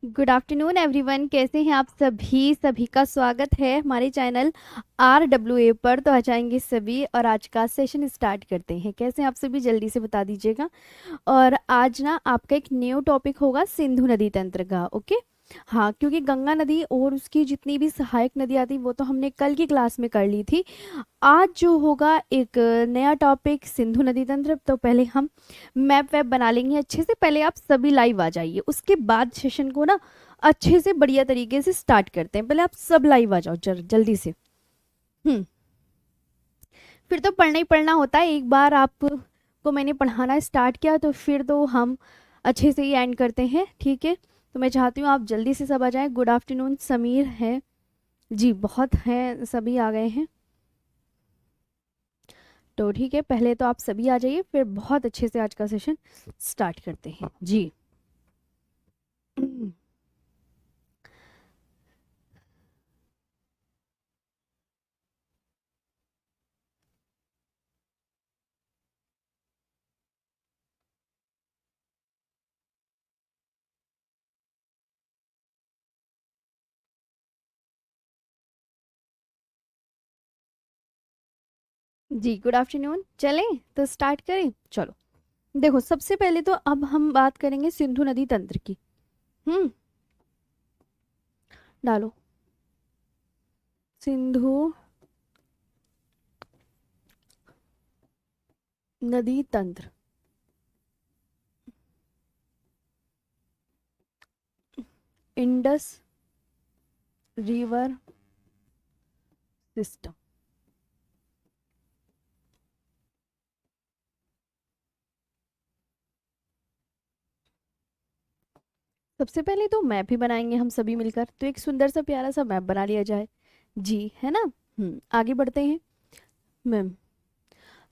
Good afternoon everyone. कैसे हैं आप सभी? सभी का स्वागत है हमारे चैनल RWA पर। तो आ जाएंगे सभी और आज का सेशन स्टार्ट करते हैं। कैसे हैं आप सभी? जल्दी से बता दीजिएगा। और आज ना आपका एक न्यू टॉपिक होगा सिंधु नदी तंत्र का। ओके, हाँ, क्योंकि गंगा नदी और उसकी जितनी भी सहायक नदियाँ थी वो तो हमने कल की क्लास में कर ली थी। आज जो होगा एक नया टॉपिक सिंधु नदी तंत्र। तो पहले हम मैप वैप बना लेंगे अच्छे से। पहले आप सभी लाइव आ जाइए, उसके बाद सेशन को ना अच्छे से बढ़िया तरीके से स्टार्ट करते हैं। पहले आप सब लाइव आ जाओ जल्दी से। हम्म फिर तो पढ़ना ही पढ़ना होता है। एक बार आपको मैंने पढ़ाना स्टार्ट किया तो फिर तो हम अच्छे से ही एंड करते हैं। ठीक है, तो मैं चाहती हूँ आप जल्दी से सब आ जाएं। गुड आफ्टरनून समीर है जी, बहुत हैं, सभी आ गए हैं। तो ठीक है, पहले तो आप सभी आ जाइए, फिर बहुत अच्छे से आज का सेशन स्टार्ट करते हैं जी। जी गुड आफ्टरनून। चलें तो स्टार्ट करें, चलो। देखो, सबसे पहले तो अब हम बात करेंगे सिंधु नदी तंत्र की। हम्म डालो सिंधु नदी तंत्र। Indus river system. सबसे पहले तो मैप ही बनाएंगे हम सभी मिलकर। तो एक सुंदर सा प्यारा सा मैप बना लिया जाए जी, है ना। आगे बढ़ते हैं। मैम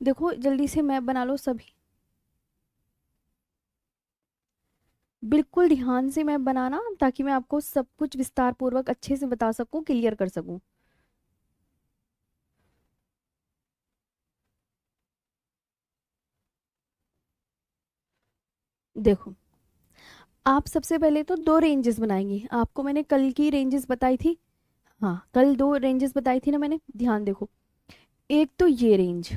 देखो, जल्दी से मैप बना लो सभी। बिल्कुल ध्यान से मैप बनाना, ताकि मैं आपको सब कुछ विस्तार पूर्वक अच्छे से बता सकूं, क्लियर कर सकूं। देखो, आप सबसे पहले तो दो रेंजेस बनाएंगे। आपको मैंने कल की रेंजेस बताई थी। हाँ, कल दो रेंजेस बताई थी ना मैंने, ध्यान देखो। एक तो ये रेंज,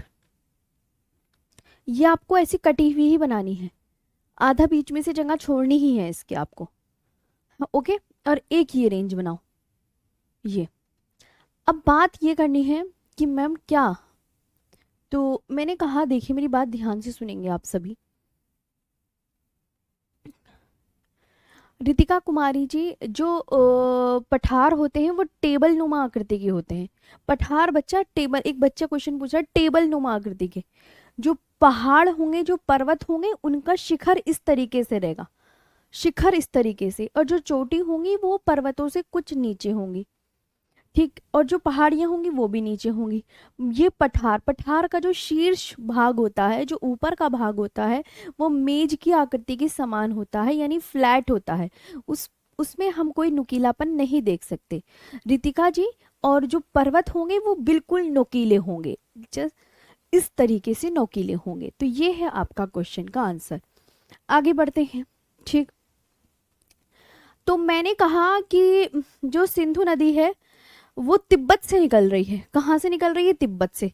ये आपको ऐसी कटी हुई ही बनानी है। आधा बीच में से जगह छोड़नी ही है इसके आपको। हाँ, ओके। और एक ये रेंज बनाओ, ये। अब बात ये करनी है कि मैम क्या, तो मैंने कहा, देखिए मेरी बात ध्यान से सुनेंगे आप सभी। रितिका कुमारी जी, जो पठार होते हैं वो टेबल नुमा आकृति के होते हैं। पठार बच्चा टेबल, एक बच्चा क्वेश्चन पूछा टेबल नुमा आकृति के। जो पहाड़ होंगे, जो पर्वत होंगे, उनका शिखर इस तरीके से रहेगा, शिखर इस तरीके से। और जो चोटी होंगी वो पर्वतों से कुछ नीचे होंगी, ठीक। और जो पहाड़ियां होंगी वो भी नीचे होंगी। ये पठार, पठार का जो शीर्ष भाग होता है, जो ऊपर का भाग होता है, वो मेज की आकृति के समान होता है, यानी फ्लैट होता है। उसमें हम कोई नुकीलापन नहीं देख सकते, रितिका जी। और जो पर्वत होंगे वो बिल्कुल नोकीले होंगे, जस्ट इस तरीके से नोकीले होंगे। तो ये है आपका क्वेश्चन का आंसर। आगे बढ़ते हैं, ठीक। तो मैंने कहा कि जो सिंधु नदी है वो तिब्बत से निकल रही है। कहाँ से निकल रही है? तिब्बत से।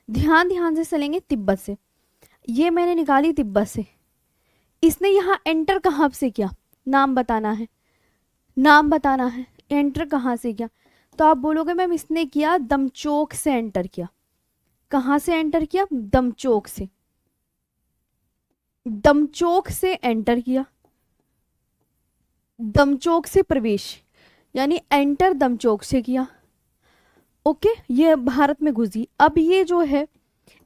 ध्यान ध्यान से चलेंगे, तिब्बत से। ये मैंने निकाली तिब्बत से। इसने यहाँ एंटर कहाँ से किया? नाम बताना है, नाम बताना है। एंटर कहाँ से किया? तो आप बोलोगे मैम इसने किया दमचोक से एंटर किया। कहाँ से एंटर किया? दमचोक से। दमचोक से एंटर किया, दमचोक से प्रवेश, यानी एंटर दमचोक से किया। ओके, ये भारत में घुसी। अब ये जो है,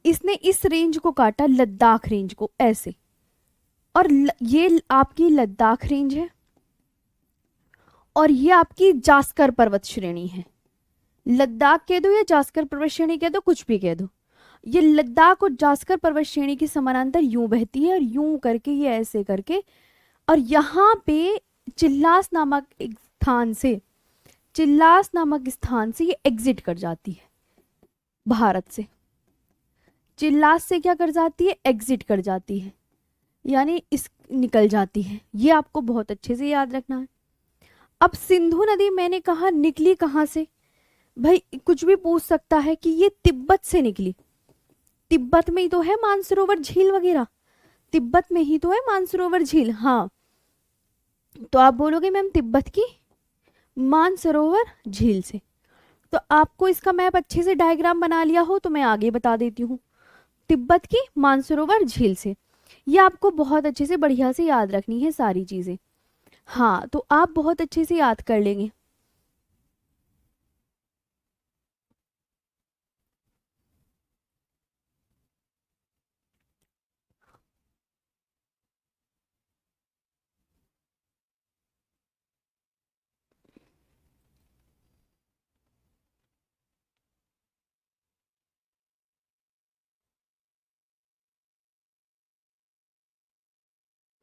इसने इस रेंज को काटा, लद्दाख रेंज को, ऐसे। और ये आपकी लद्दाख रेंज है, और ये आपकी जास्कर पर्वत श्रेणी है। लद्दाख कह दो या जास्कर पर्वत श्रेणी कह दो, कुछ भी कह दो। ये लद्दाख और जास्कर पर्वत श्रेणी के समानांतर यूं बहती है, और यूं करके ये ऐसे करके, और यहाँ पे चिल्लास नामक एक स्थान से, चिल्लास नामक स्थान से ये एग्जिट कर जाती है भारत से। चिल्लास से क्या कर जाती है? एग्जिट कर जाती है, यानी इस निकल जाती है। ये आपको बहुत अच्छे से याद रखना है। अब सिंधु नदी मैंने कहा निकली कहाँ से, भाई कुछ भी पूछ सकता है कि ये तिब्बत से निकली। तिब्बत में ही तो है मानसरोवर झील वगैरह, तिब्बत में ही तो है मानसरोवर झील। हाँ, तो आप बोलोगे मैम तिब्बत की मानसरोवर झील से। तो आपको इसका मैप अच्छे से डायग्राम बना लिया हो तो मैं आगे बता देती हूँ। तिब्बत की मानसरोवर झील से, ये आपको बहुत अच्छे से बढ़िया से याद रखनी है सारी चीजें। हाँ, तो आप बहुत अच्छे से याद कर लेंगे।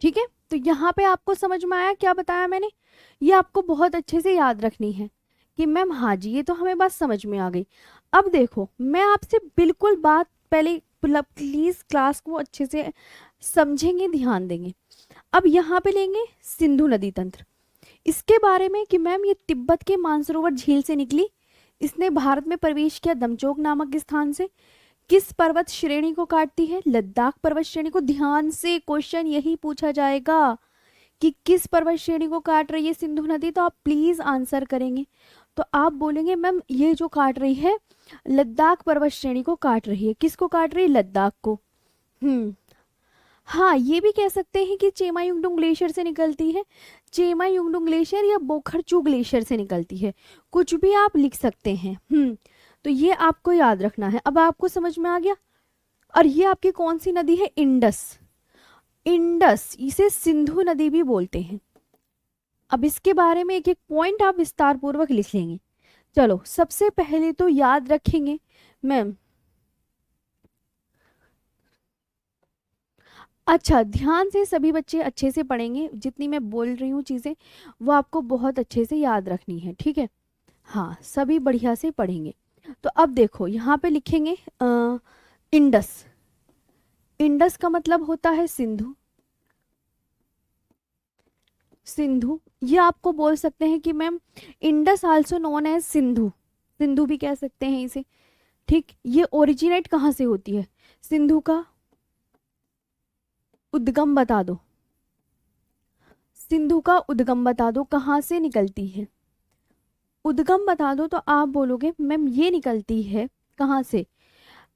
ठीक है, तो यहाँ पे आपको समझ में आया क्या बताया मैंने, ये आपको बहुत अच्छे से याद रखनी है कि मैम हाँ जी ये तो हमें बात समझ में आ गई। अब देखो मैं आपसे बिल्कुल बात पहले, प्लीज क्लास को अच्छे से समझेंगे, ध्यान देंगे। अब यहाँ पे लेंगे सिंधु नदी तंत्र, इसके बारे में कि मैम ये तिब्बत के मानसरोवर झील से निकली, इसने भारत में प्रवेश किया दमचोक नामक स्थान से, किस पर्वत श्रेणी को काटती है, लद्दाख पर्वत श्रेणी को। ध्यान से क्वेश्चन यही पूछा जाएगा कि किस पर्वत श्रेणी को काट रही है सिंधु नदी, तो आप प्लीज आंसर करेंगे। तो आप बोलेंगे मैम ये जो काट रही है लद्दाख पर्वत श्रेणी को काट रही है, किसको काट रही है, लद्दाख को। हम्म, हाँ ये भी कह सकते हैं कि चेमायुंगडुंग ग्लेशियर से निकलती है, चेमायुंगडुंग ग्लेशियर या बोखरचू ग्लेशियर से निकलती है, कुछ भी आप लिख सकते हैं। तो ये आपको याद रखना है। अब आपको समझ में आ गया। और ये आपकी कौन सी नदी है, इंडस। इंडस, इसे सिंधु नदी भी बोलते हैं। अब इसके बारे में एक एक पॉइंट आप विस्तार पूर्वक लिख लेंगे। चलो सबसे पहले तो याद रखेंगे मैम, अच्छा ध्यान से सभी बच्चे अच्छे से पढ़ेंगे, जितनी मैं बोल रही हूँ चीज़ें वो आपको बहुत अच्छे से याद रखनी है, ठीक है। हाँ सभी बढ़िया से पढ़ेंगे। तो अब देखो यहाँ पे लिखेंगे इंडस, इंडस का मतलब होता है सिंधु। सिंधु, ये आपको बोल सकते हैं कि ma'am Indus also known as Sindhu, Sindhu भी कह सकते हैं इसे। ठीक, ये ओरिजिनेट कहाँ से होती है, सिंधु का उद्गम बता दो, सिंधु का उद्गम बता दो कहाँ से निकलती है, उद्गम बता दो। तो आप बोलोगे मैम ये निकलती है कहाँ से,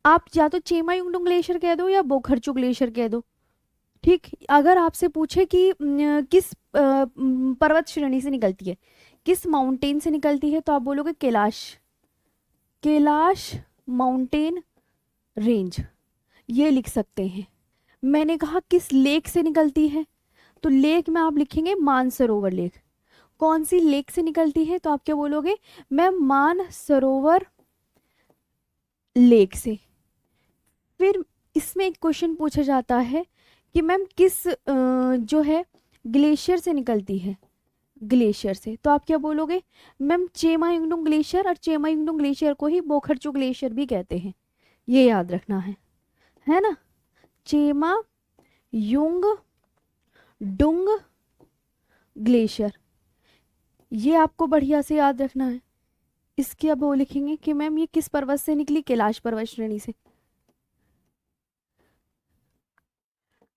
आप या तो चेमायुंगडुंग ग्लेशियर कह दो या बोखरचू ग्लेशियर कह दो। ठीक, अगर आपसे पूछे कि किस पर्वत श्रेणी से निकलती है, किस माउंटेन से निकलती है, तो आप बोलोगे कैलाश, कैलाश माउंटेन रेंज, ये लिख सकते हैं। मैंने कहा किस लेक से निकलती है, तो लेक में आप लिखेंगे मानसरोवर लेक। कौन सी लेक से निकलती है, तो आप क्या बोलोगे मैम मानसरोवर लेक से। फिर इसमें एक क्वेश्चन पूछा जाता है कि मैम किस जो है ग्लेशियर से निकलती है, ग्लेशियर से, तो आप क्या बोलोगे मैम चेमायुंगडुंग ग्लेशियर, और चेमायुंगडुंग ग्लेशियर को ही बोखरचू ग्लेशियर भी कहते हैं, ये याद रखना है ना। चेमा युंग डुंग ग्लेशियर, ये आपको बढ़िया से याद रखना है। इसके अब वो लिखेंगे कि मैम ये किस पर्वत से निकली, कैलाश पर्वत श्रेणी से,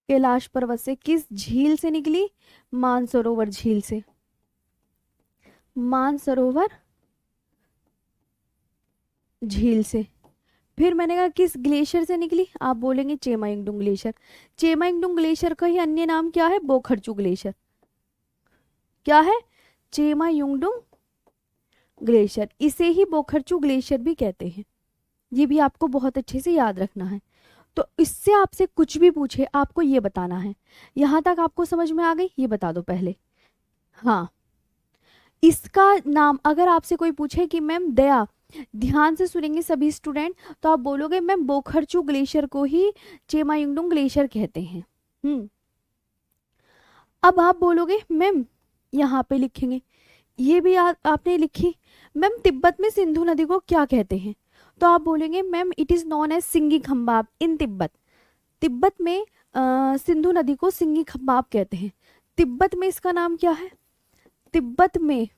कैलाश पर्वत से। किस झील से निकली, मानसरोवर झील से, मानसरोवर झील से। फिर मैंने कहा किस ग्लेशियर से निकली, आप बोलेंगे चेमायुंगडुंग ग्लेशियर। चेमायुंगडुंग ग्लेशियर का ही अन्य नाम क्या है, बोखरचू ग्लेशियर। क्या है, चेमायुंगडुंग ग्लेशियर, इसे ही बोखरचू ग्लेशियर भी कहते हैं। ये भी आपको बहुत अच्छे से याद रखना है। तो इससे आपसे कुछ भी पूछे आपको ये बताना है। यहाँ तक आपको समझ में आ गई, ये बता दो पहले। हाँ, इसका नाम अगर आपसे कोई पूछे कि मैम दया, ध्यान से सुनेंगे सभी स्टूडेंट, तो आप बोलोगे मैम बोखरचू ग्लेशियर को ही चेमायुंगडुंग ग्लेशियर कहते हैं। अब आप बोलोगे मैम, यहाँ पे लिखेंगे, ये भी आपने लिखी मैम तिब्बत में सिंधु नदी को क्या कहते हैं, तो आप बोलेंगे ma'am it is known as Singi Khambab in Tibet. Tibet में सिंधु नदी को सिंगी खम्बाब कहते हैं। तिब्बत में इसका नाम क्या है, तिब्बत में,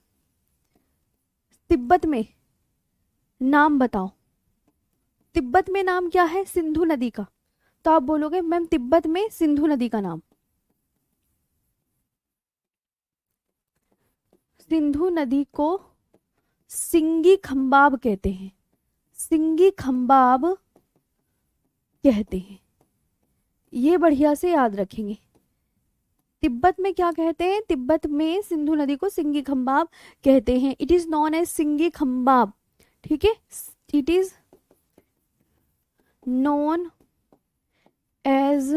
तिब्बत में नाम बताओ। तिब्बत में नाम क्या है? सिंधु नदी का। तो आप बोलोगे मैम तिब्बत में सिंधु नदी का नाम। सिंधु नदी को सिंगी खंबाब कहते हैं, सिंगी खंबाब कहते हैं। ये बढ़िया से याद रखेंगे। तिब्बत में क्या कहते हैं? तिब्बत में सिंधु नदी को सिंगी खंबाब कहते हैं। It is known as Singi Khambab. ठीक है, it is known as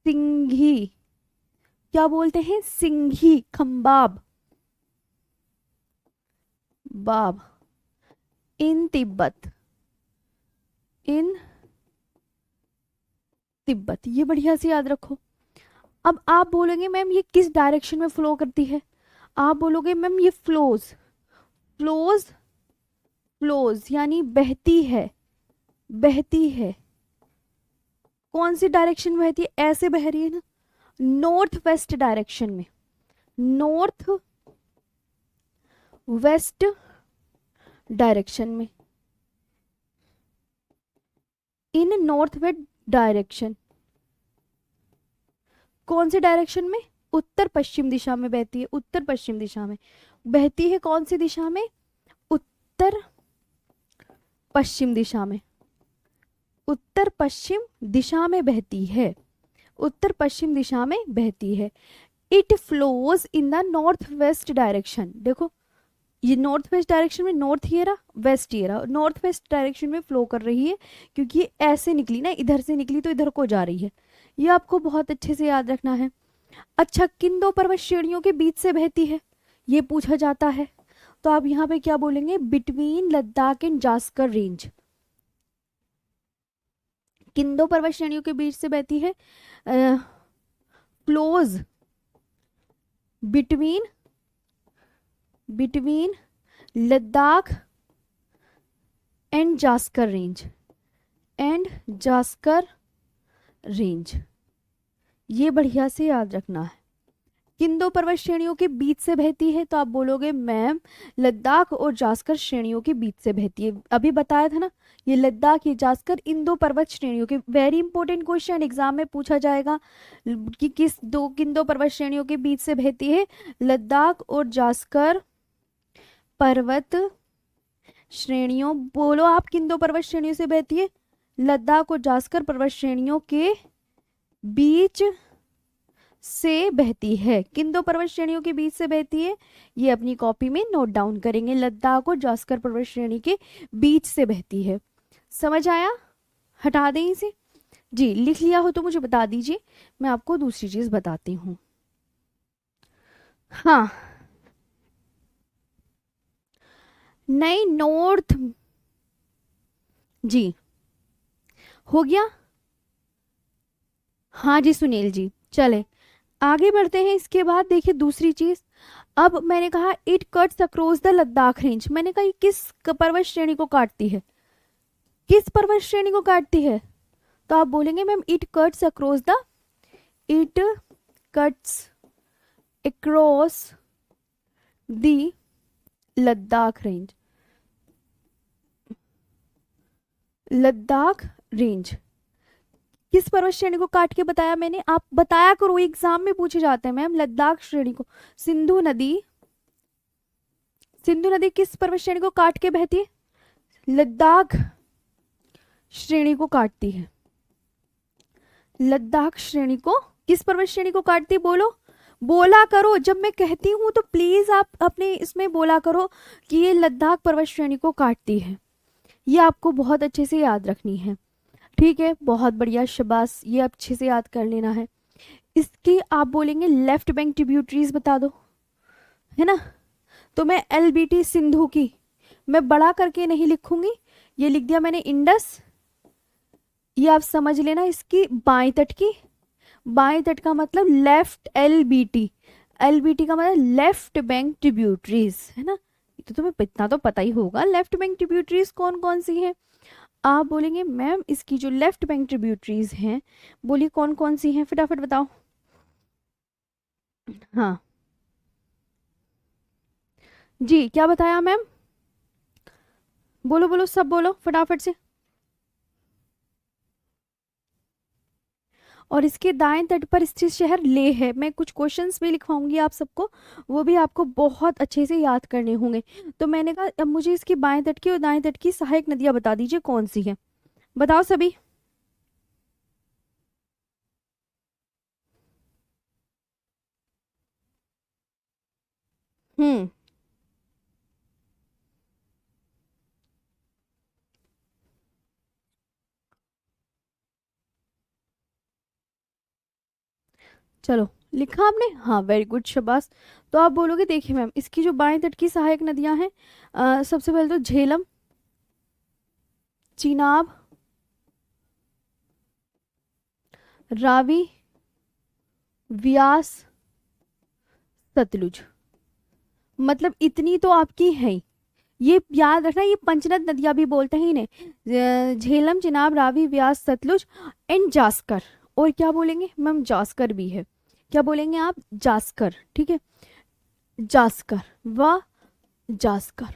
Singhi, क्या बोलते हैं? सिंघी खंबाब बाब इन तिब्बत, इन तिब्बत। ये बढ़िया से याद रखो। अब आप बोलोगे मैम ये किस डायरेक्शन में फ्लो करती है? आप बोलोगे मैम ये फ्लोज, फ्लोज, फ्लोज यानी बहती है, बहती है। कौन सी डायरेक्शन में बहती है? ऐसे बह रही है ना, नॉर्थ वेस्ट डायरेक्शन में, नॉर्थ वेस्ट डायरेक्शन में, इन नॉर्थ वेस्ट डायरेक्शन। कौन से डायरेक्शन में? उत्तर पश्चिम दिशा में बहती है, उत्तर पश्चिम दिशा में बहती है। कौन सी दिशा में? उत्तर पश्चिम दिशा में, उत्तर पश्चिम दिशा में बहती है, उत्तर पश्चिम दिशा में बहती है। It flows in the north west direction. देखो ये नॉर्थ वेस्ट डायरेक्शन में, नॉर्थ ये रहा, वेस्ट ये रहा, नॉर्थ वेस्ट डायरेक्शन में फ्लो कर रही है क्योंकि ये ऐसे निकली ना, इधर से निकली तो इधर को जा रही है। ये आपको बहुत अच्छे से याद रखना है। अच्छा, किन दो पर्वत श्रेणियों के बीच से बहती है? ये पूछा जाता है। तो आप यहाँ पे क्या बोलेंगे? Between Ladakh and Zanskar range. किन दो पर्वत श्रेणियों के बीच से बहती है? Flows between, between Ladakh and Zanskar range, and Zanskar range. ये बढ़िया से याद रखना है। किन दो पर्वत श्रेणियों के बीच से बहती है? तो आप बोलोगे मैम लद्दाख और जास्कर श्रेणियों के बीच से बहती है। अभी बताया था ना, ये लद्दाख, ये जास्कर, इन दो पर्वत श्रेणियों के। वेरी इंपॉर्टेंट क्वेश्चन, एग्जाम में पूछा जाएगा कि किन दो पर्वत श्रेणियों के बीच से बहती है? लद्दाख और जास्कर पर्वत श्रेणियों। बोलो आप, किन दो पर्वत श्रेणियों से बहती है? लद्दाख और जास्कर पर्वत श्रेणियों के बीच से बहती है। किन दो पर्वत श्रेणियों के बीच से बहती है? ये अपनी कॉपी में नोट डाउन करेंगे। लद्दाख और जास्कर पर्वत श्रेणी के बीच से बहती है। समझ आया? हटा दें इसे। जी, लिख लिया हो तो मुझे बता दीजिए, मैं आपको दूसरी चीज बताती हूँ। हाँ, नहीं, नॉर्थ, जी हो गया। हाँ जी सुनील जी, चले आगे बढ़ते हैं। इसके बाद देखिए दूसरी चीज। अब मैंने कहा it cuts across the Ladakh range. मैंने कहा ये किस पर्वत श्रेणी को काटती है? किस पर्वत श्रेणी को काटती है? तो आप बोलेंगे ma'am it cuts across the, it cuts across the Ladakh range, Ladakh range. किस पर्वत श्रेणी को काट के बताया मैंने? आप बताया करो, एग्जाम में पूछे जाते हैं मैम। लद्दाख श्रेणी को, सिंधु नदी, सिंधु नदी किस पर्वत श्रेणी को काट के बहती है? लद्दाख श्रेणी को काटती है। लद्दाख श्रेणी को, किस पर्वत श्रेणी को काटती है? बोलो, बोला करो। जब मैं कहती हूं तो प्लीज आप अपने इसमें बोला करो कि ये लद्दाख पर्वत श्रेणी को काटती है। ये आपको बहुत अच्छे से याद रखनी है। ठीक है, बहुत बढ़िया, शाबाश, ये अच्छे से याद कर लेना है। इसकी आप बोलेंगे लेफ्ट बैंक ट्रिब्यूटरीज बता दो, है ना? तो मैं LBT सिंधु की मैं बड़ा करके नहीं लिखूंगी, ये लिख दिया मैंने इंडस। ये आप समझ लेना, इसकी बाएं तट की, बाएं तट का मतलब लेफ्ट, LBT, LBT का मतलब लेफ्ट बैंक ट्रिब्यूटरीज, है ना? तो तुम्हें इतना तो पता ही होगा लेफ्ट बैंक ट्रिब्यूटरीज कौन कौन सी हैं। आप बोलेंगे मैम इसकी जो लेफ्ट बैंक ट्रिब्यूटरीज हैं, बोलिए कौन कौन सी हैं, फटाफट बताओ। हाँ, जी क्या बताया मैम? बोलो बोलो, सब बोलो फटाफट से। और इसके दाएं तट पर स्थित शहर लेह है। मैं कुछ क्वेश्चंस भी लिखवाऊंगी आप सबको, वो भी आपको बहुत अच्छे से याद करने होंगे। तो मैंने कहा अब मुझे इसकी बाएं तट की और दाएं तट की सहायक नदियां बता दीजिए कौन सी है। बताओ सभी। हम्म। चलो, लिखा आपने? हाँ वेरी गुड, शाबाश। तो आप बोलोगे देखिए मैम, इसकी जो बाएं तट की सहायक नदियां हैं, सबसे पहले तो झेलम, चिनाब, रावी, व्यास, सतलुज। मतलब इतनी तो आपकी है ही। ये याद रखना, ये पंचनद नदियां भी बोलते हैं इन्हें, झेलम, चिनाब, रावी, व्यास, सतलुज एंड जास्कर। और क्या बोलेंगे मैम? जास्कर भी है। क्या बोलेंगे आप? जास्कर, ठीक है। जास्कर व जास्कर,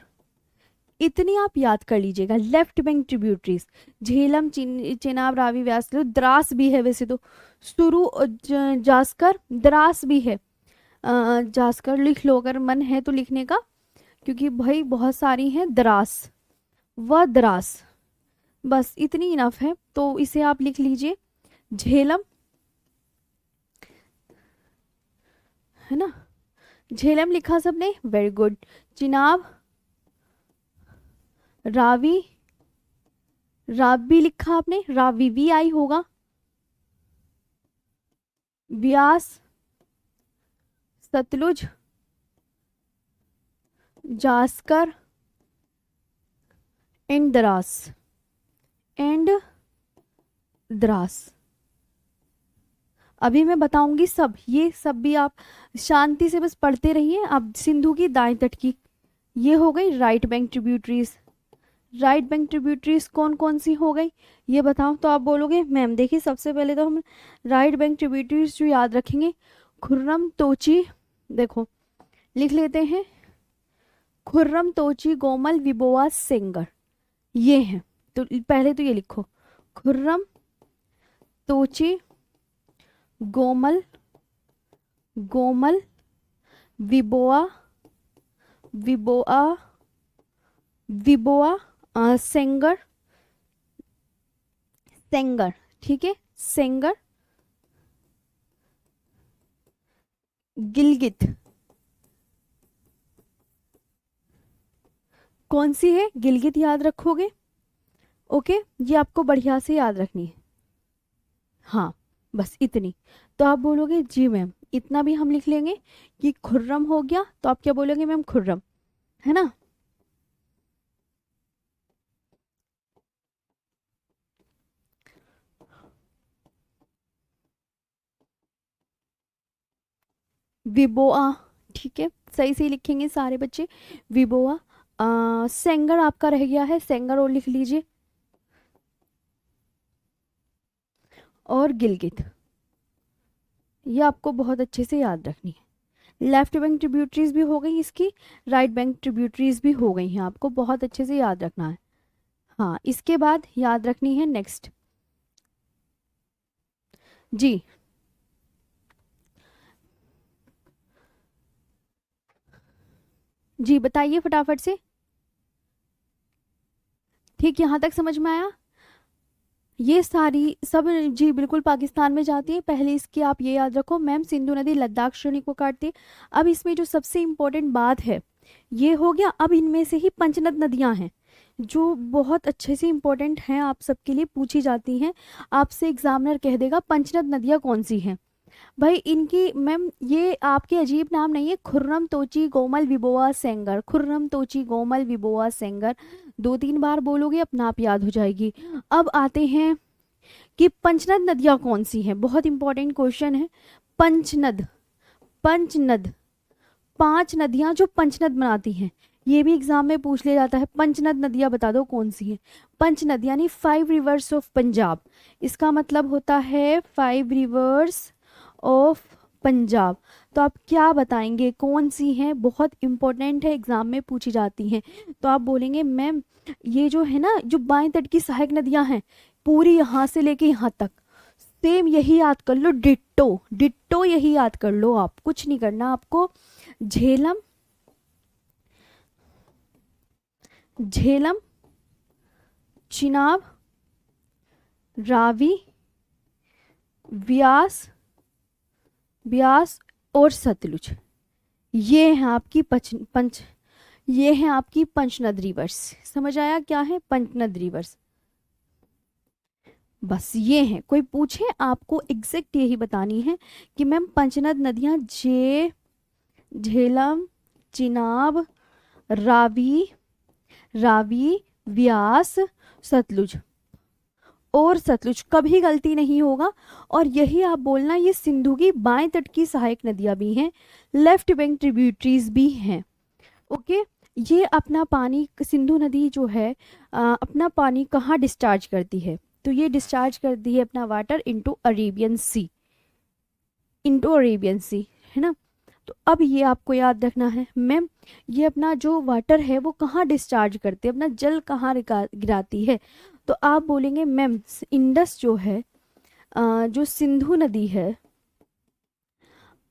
इतनी आप याद कर लीजिएगा। Left bank tributaries, Jhelum, Chenab, Ravi, Vyas, Dras भी है वैसे तो। सुरु जास्कर, द्रास भी है। जास्कर लिख लो अगर मन है तो लिखने का, क्योंकि भाई बहुत सारी हैं। द्रास व द्रास, बस इतनी इनफ है, तो इसे आप लिख लीजिए। झेलम, है ना? झेलम लिखा सबने, वेरी गुड। चिनाब, रावी, रावी लिखा आपने, रावी वी आई होगा। व्यास, सतलुज, जास्कर एंड द्रास, एंड द्रास। अभी मैं बताऊंगी सब, ये सब भी आप शांति से बस पढ़ते रहिए। अब सिंधु की दाएं तट की, ये हो गई right bank tributaries. Right bank tributaries कौन कौन सी हो गई ये बताओ। तो आप बोलोगे मैम देखिए, सबसे पहले तो हम राइट बैंक ट्रिब्यूटरीज जो याद रखेंगे, खुर्रम, तोची, देखो लिख लेते हैं, खुर्रम, तोची, गोमल, विबोआ, सेंगर, ये हैं। तो पहले तो ये लिखो, खुर्रम, तोची, गोमल, गोमल, विबोआ, विबोआ, विबोआ, सेंगर, सेंगर, ठीक है, सेंगर, गिलगित। कौन सी है? गिलगित याद रखोगे। ओके, ये आपको बढ़िया से याद रखनी है। हाँ, बस इतनी। तो आप बोलोगे जी मैम, इतना भी हम लिख लेंगे कि खुर्रम हो गया, तो आप क्या बोलोगे मैम? खुर्रम, है ना? विबोआ, ठीक है, सही सही लिखेंगे सारे बच्चे। विबोआ। सेंगर आपका रह गया है, सेंगर और लिख लीजिए। और गिलगित, ये आपको बहुत अच्छे से याद रखनी है। लेफ्ट बैंक ट्रिब्यूटरीज भी हो गई इसकी, राइट बैंक ट्रिब्यूटरीज भी हो गई हैं, आपको बहुत अच्छे से याद रखना है। हाँ, इसके बाद याद रखनी है नेक्स्ट। जी, जी बताइए फटाफट से। ठीक, यहाँ तक समझ में आया? ये सारी सब जी बिल्कुल पाकिस्तान में जाती है। पहले इसकी आप ये याद रखो मैम, सिंधु नदी लद्दाख श्रेणी को काटती है। अब इसमें जो सबसे इम्पोर्टेंट बात है, ये हो गया। अब इनमें से ही पंचनद नदियां हैं जो बहुत अच्छे से इम्पोर्टेंट हैं, आप सबके लिए पूछी जाती हैं। आपसे एग्जामिनर कह देगा पंचनद नदियां कौन सी हैं। भाई इनकी मैम, ये आपके अजीब नाम नहीं है। खुर्रम, तोची, गोमल, विबोआ, सेंगर, खुर्रम, तोची, गोमल, विबोआ, सेंगर, दो तीन बार बोलोगे अपने आप याद हो जाएगी। अब आते हैं कि पंचनद नदियां कौन सी हैं। बहुत इंपॉर्टेंट क्वेश्चन है। पंचनद, पंचनद, पांच नदियां जो पंचनद बनाती हैं, ये भी एग्जाम में पूछ लिया जाता है। पंचनद नदियां बता दो कौन सी हैं। पंचनद यानी 5 रिवर्स ऑफ पंजाब, इसका मतलब होता है 5 रिवर्स ऑफ पंजाब। तो आप क्या बताएंगे कौन सी हैं, बहुत इंपॉर्टेंट है, एग्जाम में पूछी जाती हैं। तो आप बोलेंगे मैम ये जो है ना, जो बाएं तट की सहायक नदियां हैं पूरी यहाँ से लेके यहाँ तक, सेम यही याद कर लो, डिट्टो डिट्टो यही याद कर लो, आप कुछ नहीं करना आपको। झेलम, झेलम, चिनाब, रावी, व्यास, व्यास और सतलुज, ये हैं आपकी ये हैं आपकी पंचनद रिवर्स। समझ आया क्या है पंचनद रिवर्स? बस ये हैं। कोई पूछे आपको एग्जैक्ट यही बतानी है कि मैम पंचनद नदियां झेलम, चिनाब, रावी, रावी, व्यास, सतलुज और सतलुज, कभी गलती नहीं होगा। और यही आप बोलना ये सिंधु की बाएं तट की सहायक नदियां भी हैं, लेफ्ट बैंक ट्रिब्यूटरीज भी हैं। ओके, ये अपना पानी, सिंधु नदी जो है अपना पानी कहाँ डिस्चार्ज करती है? तो ये डिस्चार्ज करती है अपना वाटर इनटू अरेबियन सी, इनटू अरेबियन सी, है ना। तो अब ये आपको याद रखना है मैम ये अपना जो वाटर है वो कहाँ डिस्चार्ज करती है, अपना जल कहाँ गिराती है? तो आप बोलेंगे मैम इंडस जो है जो सिंधु नदी है,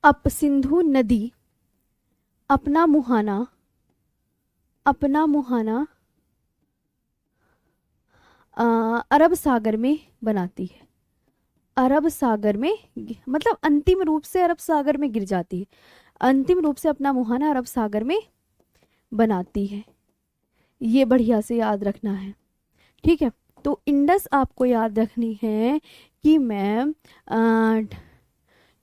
अब सिंधु नदी अपना मुहाना अरब सागर में बनाती है, अरब सागर में, मतलब अंतिम रूप से अरब सागर में गिर जाती है, अंतिम रूप से अपना मुहाना अरब सागर में बनाती है। ये बढ़िया से याद रखना है, ठीक है। तो इंडस आपको याद रखनी है कि मैम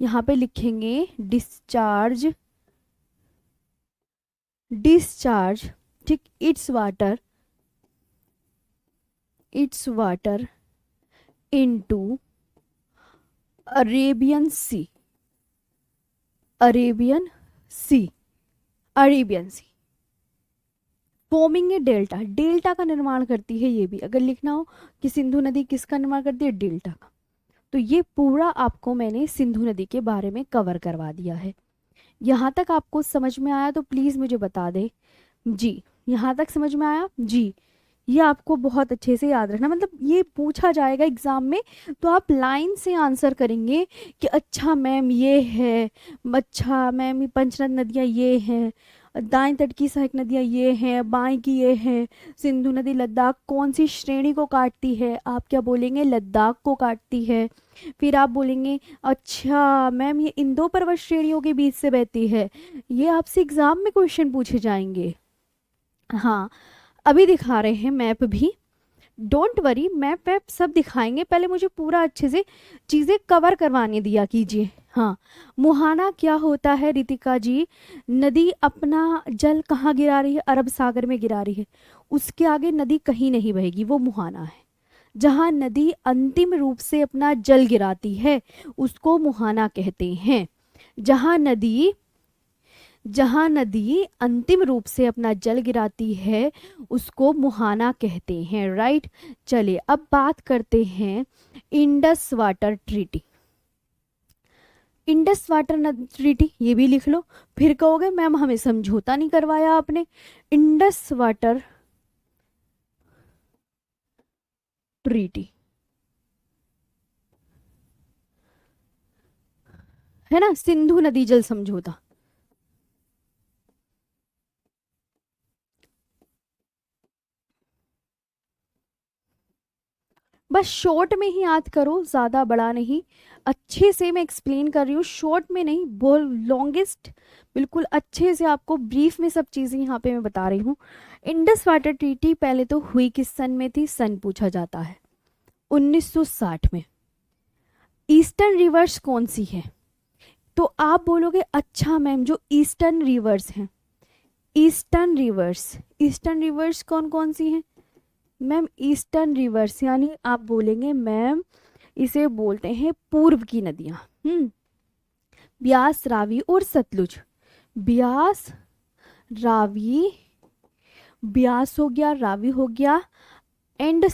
यहाँ पे लिखेंगे डिस्चार्ज, डिस्चार्ज, ठीक, it's water into Arabian Sea, Arabian Sea, Arabian Sea, forming a delta, delta का निर्माण करती है। ये भी अगर लिखना हो कि सिंधु नदी किसका निर्माण करती है, डेल्टा का। तो ये पूरा आपको मैंने सिंधु नदी के बारे में कवर करवा दिया है। यहाँ तक आपको समझ में आया तो प्लीज़ मुझे बता दें जी, यहाँ तक समझ में आया जी। ये आपको बहुत अच्छे से याद रखना, मतलब ये पूछा जाएगा एग्जाम में तो आप लाइन से आंसर करेंगे कि अच्छा मैम ये है, अच्छा मैम ये पंचनद नदियाँ ये हैं, दाएं तट की सहायक नदियाँ ये हैं, बाएं की ये हैं, सिंधु नदी लद्दाख कौन सी श्रेणी को काटती है? आप क्या बोलेंगे? लद्दाख को काटती है। फिर आप बोलेंगे अच्छा मैम ये इंदो पर्वत श्रेणियों के बीच से बहती है। ये आपसे एग्जाम में क्वेश्चन पूछे जाएंगे। हाँ, अभी दिखा रहे हैं मैप भी, डोंट वरी, मैप वैप सब दिखाएंगे, पहले मुझे पूरा अच्छे से चीज़ें कवर करवाने दिया कीजिए। हाँ, मुहाना क्या होता है रितिका जी? नदी अपना जल कहाँ गिरा रही है? अरब सागर में गिरा रही है, उसके आगे नदी कहीं नहीं बहेगी, वो मुहाना है। जहाँ नदी अंतिम रूप से अपना जल गिराती है उसको मुहाना कहते हैं। जहाँ नदी अंतिम रूप से अपना जल गिराती है उसको मुहाना कहते हैं, राइट। चलिए अब बात करते हैं Indus water treaty. Indus water treaty ये भी लिख लो, फिर कहोगे मैम हमें समझौता नहीं करवाया आपने। इंडस वाटर ट्रीटी है ना, सिंधु नदी जल समझौता। बस शॉर्ट में ही याद करो, ज़्यादा बड़ा नहीं, अच्छे से मैं एक्सप्लेन कर रही हूँ, शॉर्ट में नहीं, बोल लॉन्गेस्ट, बिल्कुल अच्छे से आपको ब्रीफ में सब चीज़ें यहाँ पे मैं बता रही हूँ। इंडस वाटर ट्रीटी पहले तो हुई किस सन में थी? सन पूछा जाता है 1960 में। ईस्टर्न रिवर्स कौन सी है? तो आप बोलोगे अच्छा मैम जो ईस्टर्न रिवर्स हैं, ईस्टर्न रिवर्स कौन कौन सी हैं मैम? ईस्टर्न रिवर्स यानी आप बोलेंगे मैम इसे बोलते हैं पूर्व की नदियाँ। ब्यास, रावी और सतलुज। ब्यास, रावी, ब्यास हो गया, रावी हो गया, एंड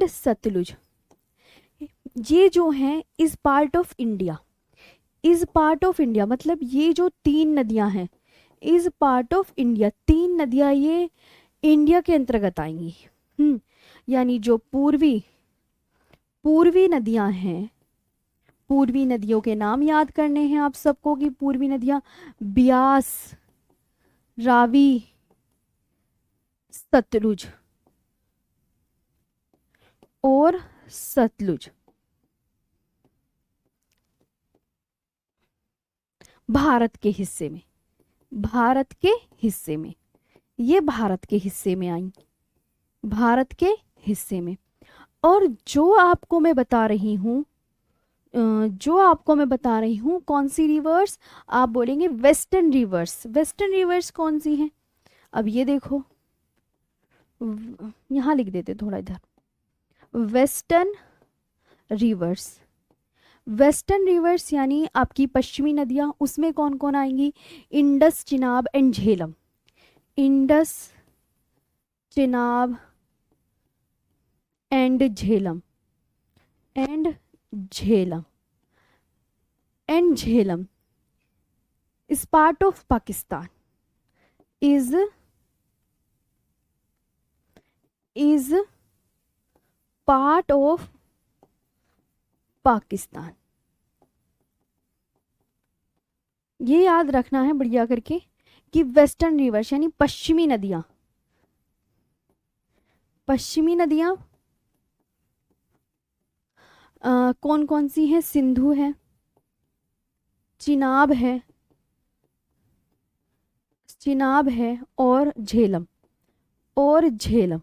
सतलुज, ये जो हैं इस part of India, is part of India, मतलब ये जो 3 नदियां हैं इज पार्ट ऑफ इंडिया, 3 नदियां ये इंडिया के अंतर्गत आएंगी। यानी जो पूर्वी पूर्वी नदियां हैं, पूर्वी नदियों के नाम याद करने हैं आप सबको कि पूर्वी नदियां ब्यास, रावी, सतलुज और सतलुज। भारत के हिस्से में, भारत के हिस्से में, ये भारत के हिस्से में आई, भारत के हिस्से में। और जो आपको मैं बता रही हूँ, जो आपको मैं बता रही हूँ कौन सी रिवर्स, आप बोलेंगे वेस्टर्न रिवर्स। वेस्टर्न रिवर्स कौन सी हैं? अब ये देखो, यहाँ लिख देते थोड़ा इधर, वेस्टर्न रिवर्स। वेस्टर्न रिवर्स यानी आपकी पश्चिमी नदियाँ, उसमें कौन कौन आएंगी? Indus, Chenab and Jhelum. Indus, Chenab and Jhelum, and Jhelum, and Jhelum is part of Pakistan, is part of Pakistan. ये याद रखना है बढ़िया करके कि वेस्टर्न रिवर्स यानी पश्चिमी नदियां, पश्चिमी नदियां कौन कौन सी हैं? सिंधु है, चिनाब है, चिनाब है और झेलम, और झेलम,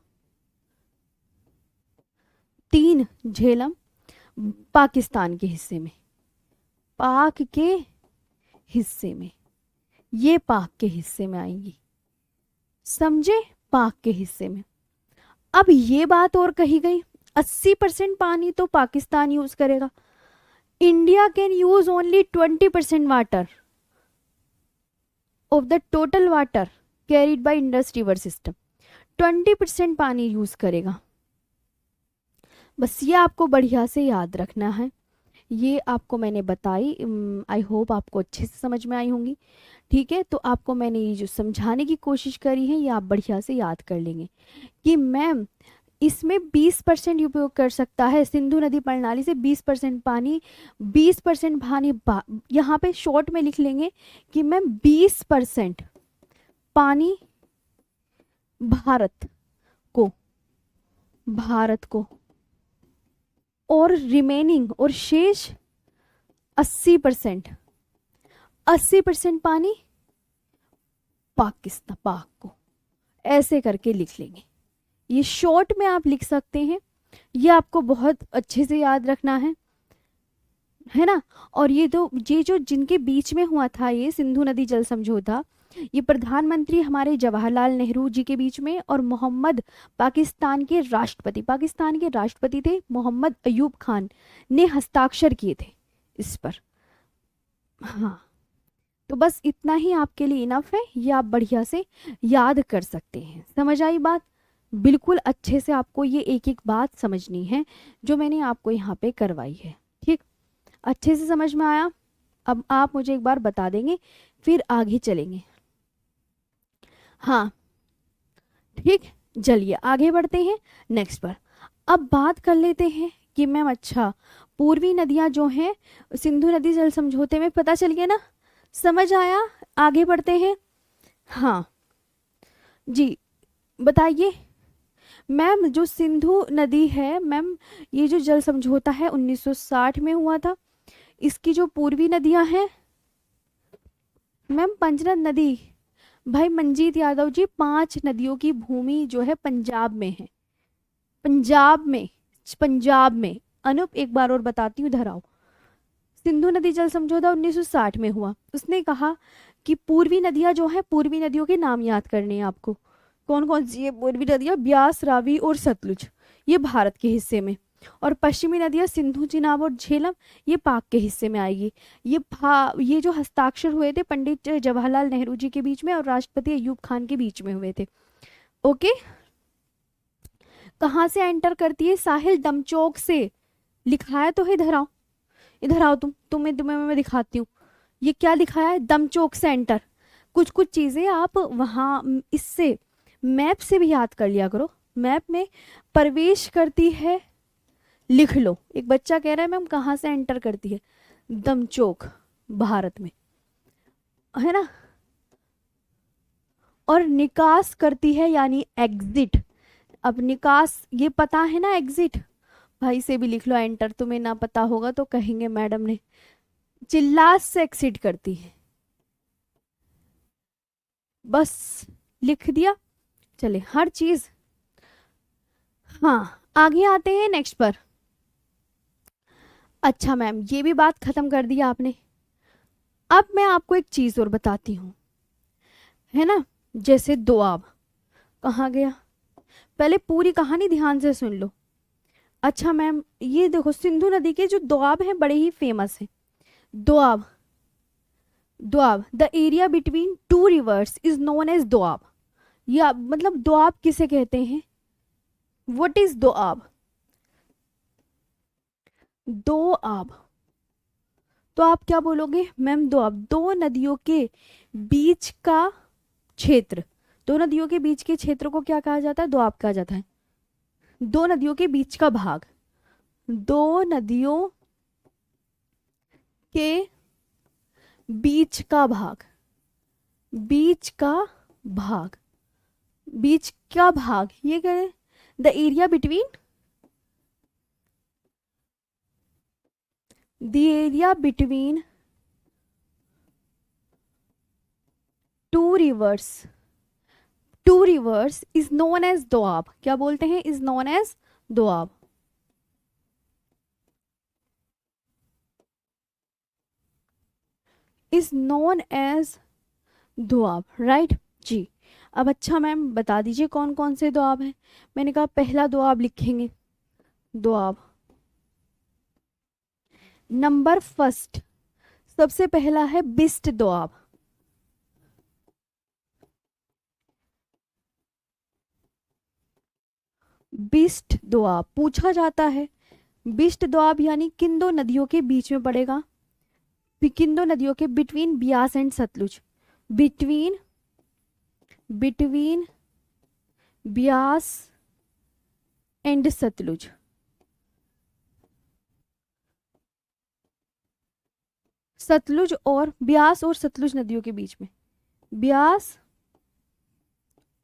3 झेलम पाकिस्तान के हिस्से में, पाक के हिस्से में, ये पाक के हिस्से में आएंगी, समझे? पाक के हिस्से में। अब ये बात और कही गई 80% पानी तो पाकिस्तान यूज करेगा, India can use only 20% water of the total water carried by Indus river system, 20% पानी यूज करेगा। बस ये आपको बढ़िया से याद रखना है, ये आपको मैंने बताई, आई होप आपको अच्छे से समझ में आई होंगी। ठीक है, तो आपको मैंने ये जो समझाने की कोशिश करी है ये आप बढ़िया से याद कर लेंगे कि मैम इसमें 20% उपयोग कर सकता है, सिंधु नदी प्रणाली से 20% पानी, 20% पानी, यहाँ पे शॉर्ट में लिख लेंगे कि मैम 20% पानी भारत को और रिमेनिंग और शेष 80% पानी पाकिस्तान, पाक को, ऐसे करके लिख लेंगे। ये शॉर्ट में आप लिख सकते हैं, ये आपको बहुत अच्छे से याद रखना है ना। और ये जो जिनके बीच में हुआ था ये सिंधु नदी जल समझौता, ये प्रधानमंत्री हमारे जवाहरलाल नेहरू जी के बीच में और मोहम्मद, पाकिस्तान के राष्ट्रपति थे मोहम्मद अयूब खान ने हस्ताक्षर किए थे इस पर। हाँ, तो बस इतना ही आपके लिए इनफ है, ये आप बढ़िया से याद कर सकते हैं। समझ आई बात? बिल्कुल अच्छे से आपको ये एक एक बात समझनी है जो मैंने आपको यहाँ पे करवाई है। ठीक, अच्छे से समझ में आया? अब आप मुझे एक बार बता देंगे फिर आगे चलेंगे। हाँ ठीक, चलिए आगे बढ़ते हैं नेक्स्ट पर। अब बात कर लेते हैं कि मैम अच्छा पूर्वी नदियाँ जो हैं सिंधु नदी जल समझौते में, पता चल गया ना, समझ आया? आगे बढ़ते हैं। हाँ जी, बताइए मैम, जो सिंधु नदी है मैम, ये जो जल समझौता है 1960 में हुआ था, इसकी जो पूर्वी नदियां हैं मैम, पंचनद नदी, भाई मंजीत यादव जी, 5 नदियों की भूमि जो है पंजाब में है, पंजाब में। अनूप एक बार और बताती हूँ, इधर आओ। सिंधु नदी जल समझौता 1960 में हुआ, उसने कहा कि पूर्वी नदियां जो है, पूर्वी नदियों के नाम याद करने हैं आपको, कौन कौन सी है पूर्वी नदियां? ब्यास, रावी और सतलुज, ये भारत के हिस्से में, और पश्चिमी नदियां सिंधु, चिनाब और झेलम, ये पाक के हिस्से में आएगी। ये जो हस्ताक्षर हुए थे पंडित जवाहरलाल नेहरू जी के बीच में और राष्ट्रपति अयूब खान के बीच में हुए थे। ओके, कहाँ से एंटर करती है? साहिल, डमचौक से लिखा है तो है, इधर आओ, इधर आओ तुम्हें तुम्हें मैं दिखाती हूँ। ये क्या दिखाया है, दमचोक सेंटर। कुछ कुछ चीजें आप वहाँ इससे मैप से भी याद कर लिया करो। मैप में प्रवेश करती है, लिख लो। एक बच्चा कह रहा है मैम कहाँ से एंटर करती है, दमचोक, भारत में, है ना। और निकास करती है यानी एग्जिट। अब निकास ये पता है ना, एग्जिट। भाई से भी लिख लो एंटर, तुम्हें ना पता होगा तो कहेंगे मैडम ने। चिल्लास से एक्सिट करती है, बस लिख दिया। चले हर चीज। हाँ आगे आते हैं नेक्स्ट पर। अच्छा मैम ये भी बात खत्म कर दी आपने। अब मैं आपको एक चीज और बताती हूँ, है ना। जैसे दोआब कहाँ गया, पहले पूरी कहानी ध्यान से सुन लो। अच्छा मैम ये देखो, सिंधु नदी के जो दोआब हैं बड़े ही फेमस हैं। Doab, Doab the area between two rivers is known as Doab. या मतलब दोआब किसे कहते हैं, व्हाट इज दोआब। दोआब, तो आप क्या बोलोगे मैम, दोआब दो नदियों के बीच का क्षेत्र। दो नदियों के बीच के क्षेत्र को क्या कहा जाता है, दोआब कहा जाता है। दो नदियों के बीच का भाग, दो नदियों के बीच का भाग, बीच का भाग, बीच का भाग ये कह रहे, the area between, the area between two rivers, two rivers is known as Doab. क्या बोलते हैं, is known as Doab. Is known as Doab, right जी। अब अच्छा मैम बता दीजिए कौन कौन से दोआब हैं। मैंने कहा पहला दोआब लिखेंगे, दोआब नंबर फर्स्ट, सबसे पहला है बिस्ट दोआब। बिस्ट दोआब पूछा जाता है। बिस्ट दोआब यानी किन दो नदियों के बीच में पड़ेगा, किन दो नदियों के, between Beas and Sutlej, between, between Beas and Sutlej. Sutlej और ब्यास और सतलुज नदियों के बीच में, ब्यास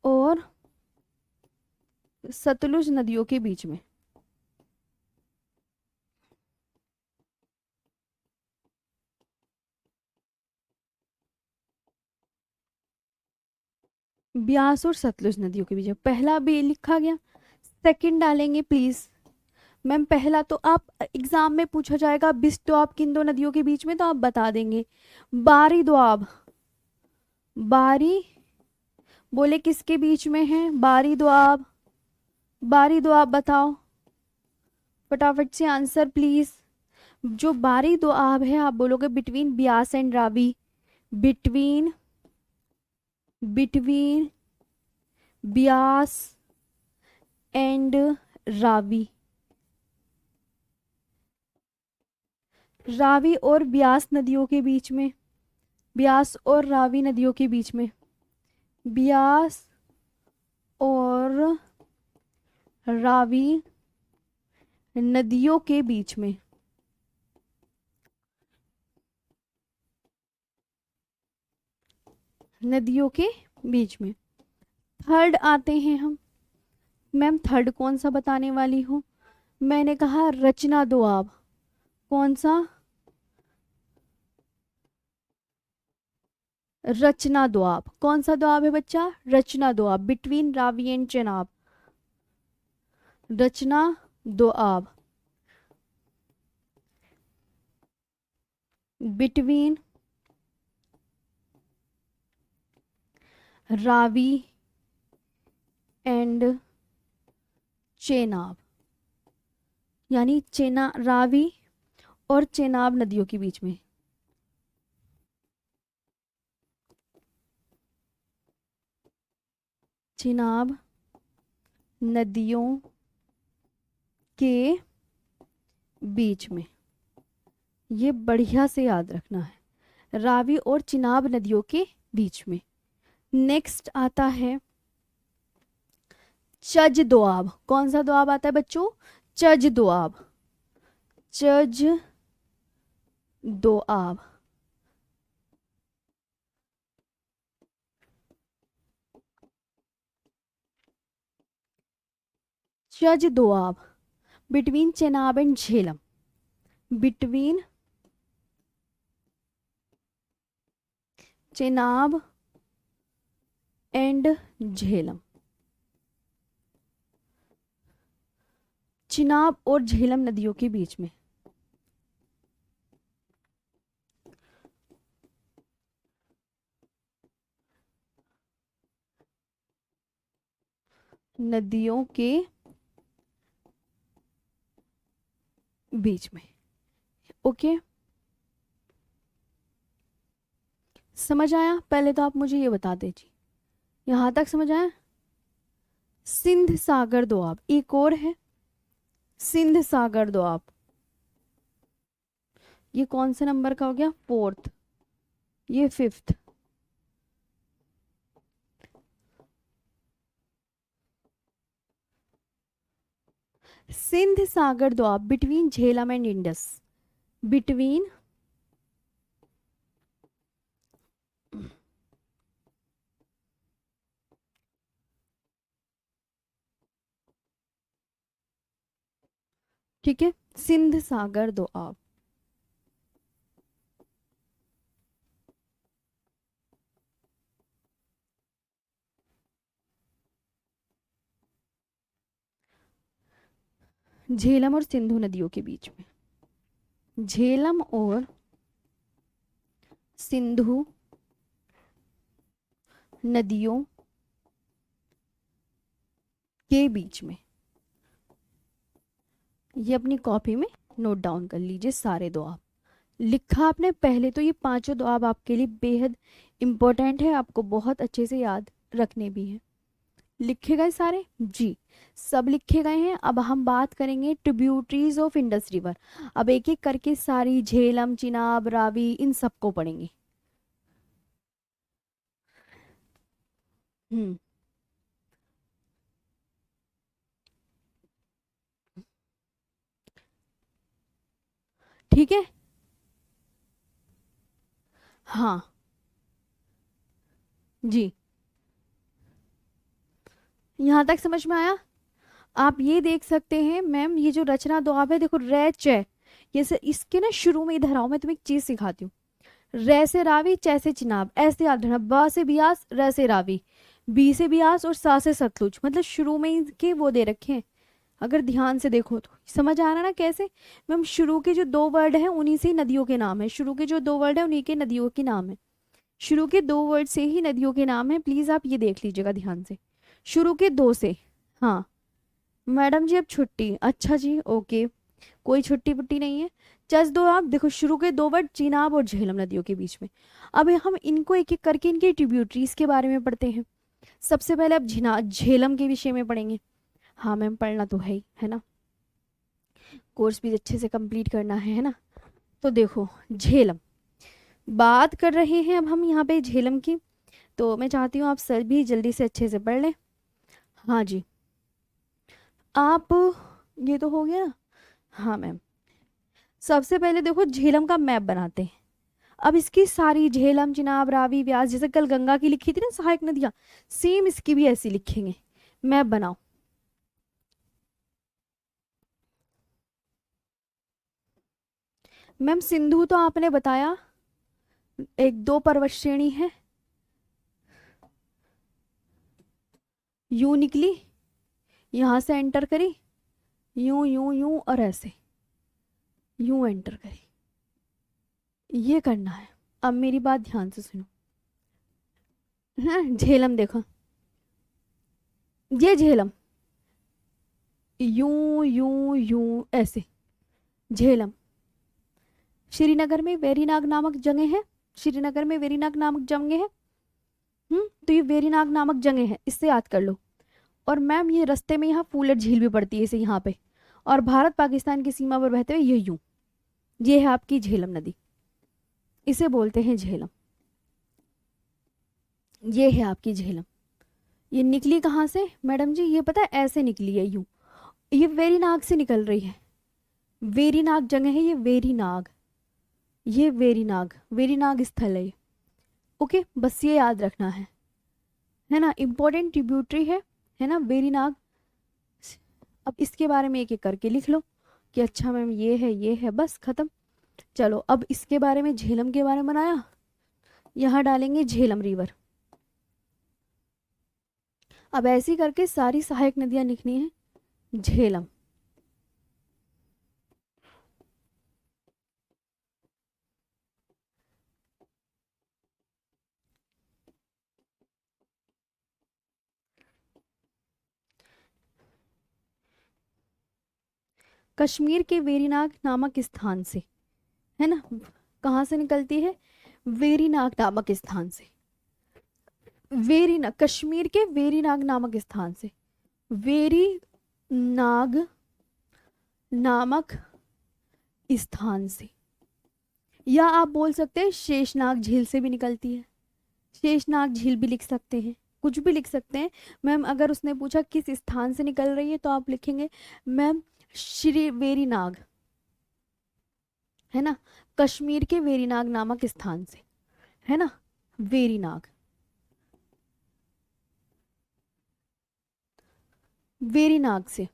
और सतलुज नदियों के बीच में। ब्यास और सतलुज नदियों के बीच में, पहला भी लिखा गया। सेकंड डालेंगे प्लीज मैम। पहला तो आप एग्जाम में पूछा जाएगा, बिस्ट दोआब किन दो नदियों के बीच में, तो आप बता देंगे। बारी दोआब, बारी बोले किसके बीच में है, बारी दोआब, बारी दोआब बताओ फटाफट से आंसर प्लीज। जो बारी दोआब है आप बोलोगे between Beas and Ravi, between, between Beas and Ravi, Ravi और ब्यास नदियों के बीच में, ब्यास और रावी नदियों के बीच में, ब्यास और रावी नदियों के बीच में, नदियों के बीच में। थर्ड आते हैं हम। मैम थर्ड कौन सा बताने वाली हूँ, मैंने कहा रचना दोआब। कौन सा, रचना दोआब। कौन सा दोआब है बच्चा, Rachna Doab, between Ravi and Chenab, Rachna Doab, between Ravi and Chenab, यानी चेना, रावी और चेनाब नदियों के बीच में। चेनाब नदियों के बीच में, ये बढ़िया से याद रखना है, रावी और चिनाब नदियों के बीच में। नेक्स्ट आता है चज दोआब। कौन सा दोआब आता है बच्चों? Chaj Doab. Chaj Doab. Chaj Doab between Chenab and Jhelum. Between Chenab and Jhelum. Chenab और झेलम नदियों के बीच में। नदियों के बीच में। ओके, समझ आया? पहले तो आप मुझे ये बता दीजिए, यहां तक समझ आया? सिंध सागर दोआब एक और है, सिंध सागर दोआब। ये कौन से नंबर का हो गया? फोर्थ। ये fifth. Sindh Sagar Doab between Jhelum and Indus. Between ठीक है, सिंध सागर दोआब। झेलम और सिंधु नदियों के बीच में। झेलम और सिंधु नदियों के बीच में। ये अपनी कॉपी में नोट डाउन कर लीजिए सारे दोआब। लिखा आपने पहले तो, ये पांचों दोआब आपके लिए बेहद इंपॉर्टेंट है, आपको बहुत अच्छे से याद रखने भी हैं। लिखे गए सारे? जी, सब लिखे गए हैं। अब हम बात करेंगे ट्रिब्यूटरीज ऑफ इंडस रिवर। अब एक एक करके सारी झेलम, चिनाब, रावी, इन सबको पढ़ेंगे। हम्म, ठीक है। हाँ जी, यहाँ तक समझ में आया? आप ये देख सकते हैं मैम, ये जो रचना दोआब है, देखो रैच है, ये से इसके ना शुरू में इधर आओ, मैं तुम्हें एक चीज सिखाती हूँ। रे से रावी, चे से चिनाब, ऐसे याद रखना। ब से बियास, र से रावी, बी से बियास और सा से सतलुज, मतलब शुरू में इनके वो दे रखे हैं। अगर ध्यान से देखो तो समझ आ रहा है ना कैसे? मैम शुरू के जो दो वर्ड हैं उन्हीं से ही नदियों के नाम है। शुरू के जो दो वर्ड है उन्हीं के नदियों के नाम है। शुरू के दो वर्ड से ही नदियों के नाम है, प्लीज आप ये देख लीजिएगा ध्यान से। शुरू के दो से। हाँ मैडम जी अब छुट्टी, अच्छा जी ओके, कोई छुट्टी पुट्टी नहीं है। जस्ट दो आप देखो, शुरू के दो वर्ड चिनाब और झेलम नदियों के बीच में। अब हम इनको एक एक करके इनके ट्रिब्यूटरीज के बारे में पढ़ते हैं। सबसे पहले अब झेलम के विषय में पढ़ेंगे। हाँ मैम पढ़ना तो है ना, कोर्स भी अच्छे से कंप्लीट करना है ना। तो देखो झेलम बात कर रहे हैं अब हम यहाँ पे झेलम की, तो मैं चाहती हूँ आप सभी जल्दी से अच्छे से पढ़ लें। हाँ जी, आप ये तो हो गया ना। हाँ मैम, सबसे पहले देखो झेलम का मैप बनाते हैं। अब इसकी सारी झेलम, चिनाब, रावी, व्यास, जैसे कल गंगा की लिखी थी ना सहायक नदियां, सेम इसकी भी ऐसी लिखेंगे। मैप बनाओ। मैम सिंधु तो आपने बताया एक दो पर्वत श्रेणी है, यूं निकली, यहां से एंटर करी, यूं यूं यूं और ऐसे यूं एंटर करी, ये करना है। अब मेरी बात ध्यान से सुनो। हाँ झेलम देखो, ये झेलम यूं यूं यूं ऐसे झेलम। श्रीनगर में वेरीनाग नामक जगह है, श्रीनगर में वेरीनाग नामक जगह है। तो ये वेरीनाग नामक जगह है, इससे याद कर लो। और मैम ये रास्ते में यहाँ फूलर झील भी पड़ती है इसे यहाँ पे, और भारत पाकिस्तान की सीमा पर बहते हुए ये यूं ये है आपकी झेलम नदी, इसे बोलते हैं झेलम। ये है आपकी झेलम। ये निकली कहाँ से मैडम जी? ये पता है ऐसे निकली है यूं, ये वेरीनाग से निकल रही है। वेरीनाग जगह है ये, वेरीनाग, ये वेरीनाग, वेरीनाग स्थल है ये। ओके, बस ये याद रखना है ना, इंपॉर्टेंट ट्रिब्यूटरी है ना वेरीनाग। अब इसके बारे में एक एक करके लिख लो कि अच्छा मैम ये है, बस खत्म। चलो अब इसके बारे में, झेलम के बारे में बनाया, यहाँ डालेंगे झेलम रिवर। अब ऐसे ही करके सारी सहायक नदियां लिखनी है। झेलम, कश्मीर के वेरीनाग नामक स्थान से, है ना, कहाँ से निकलती है? वेरीनाग नामक स्थान से। वेरीनाग, कश्मीर के वेरीनाग नामक स्थान से, वेरीनाग नामक स्थान से। या आप बोल सकते हैं शेषनाग झील से भी निकलती है, शेषनाग झील भी लिख सकते हैं, कुछ भी लिख सकते हैं। मैम अगर उसने पूछा किस स्थान से निकल रही है तो आप लिखेंगे मैम श्री वेरीनाग, है ना, कश्मीर के वेरीनाग नामक स्थान से, है ना, वेरीनाग, वेरीनाग से,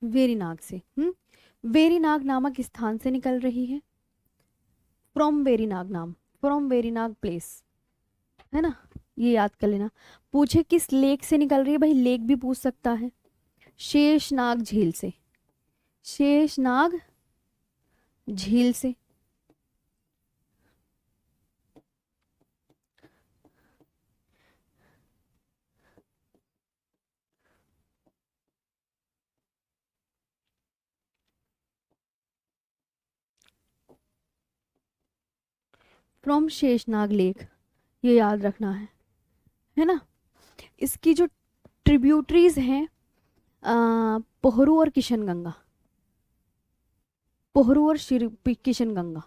वेरीनाग से, वेरीनाग नामक स्थान से निकल रही है। फ्रॉम वेरीनाग नाम, फ्रॉम वेरीनाग प्लेस, है ना, ये याद कर लेना। पूछे किस लेक से निकल रही है, भाई लेक भी पूछ सकता है। शेषनाग झील से, शेषनाग झील से। फ्रॉम शेषनाग लेक, ये याद रखना है ना। इसकी जो ट्रिब्यूटरीज हैं, पोहरू और किशनगंगा, पोहरू और किशनगंगा,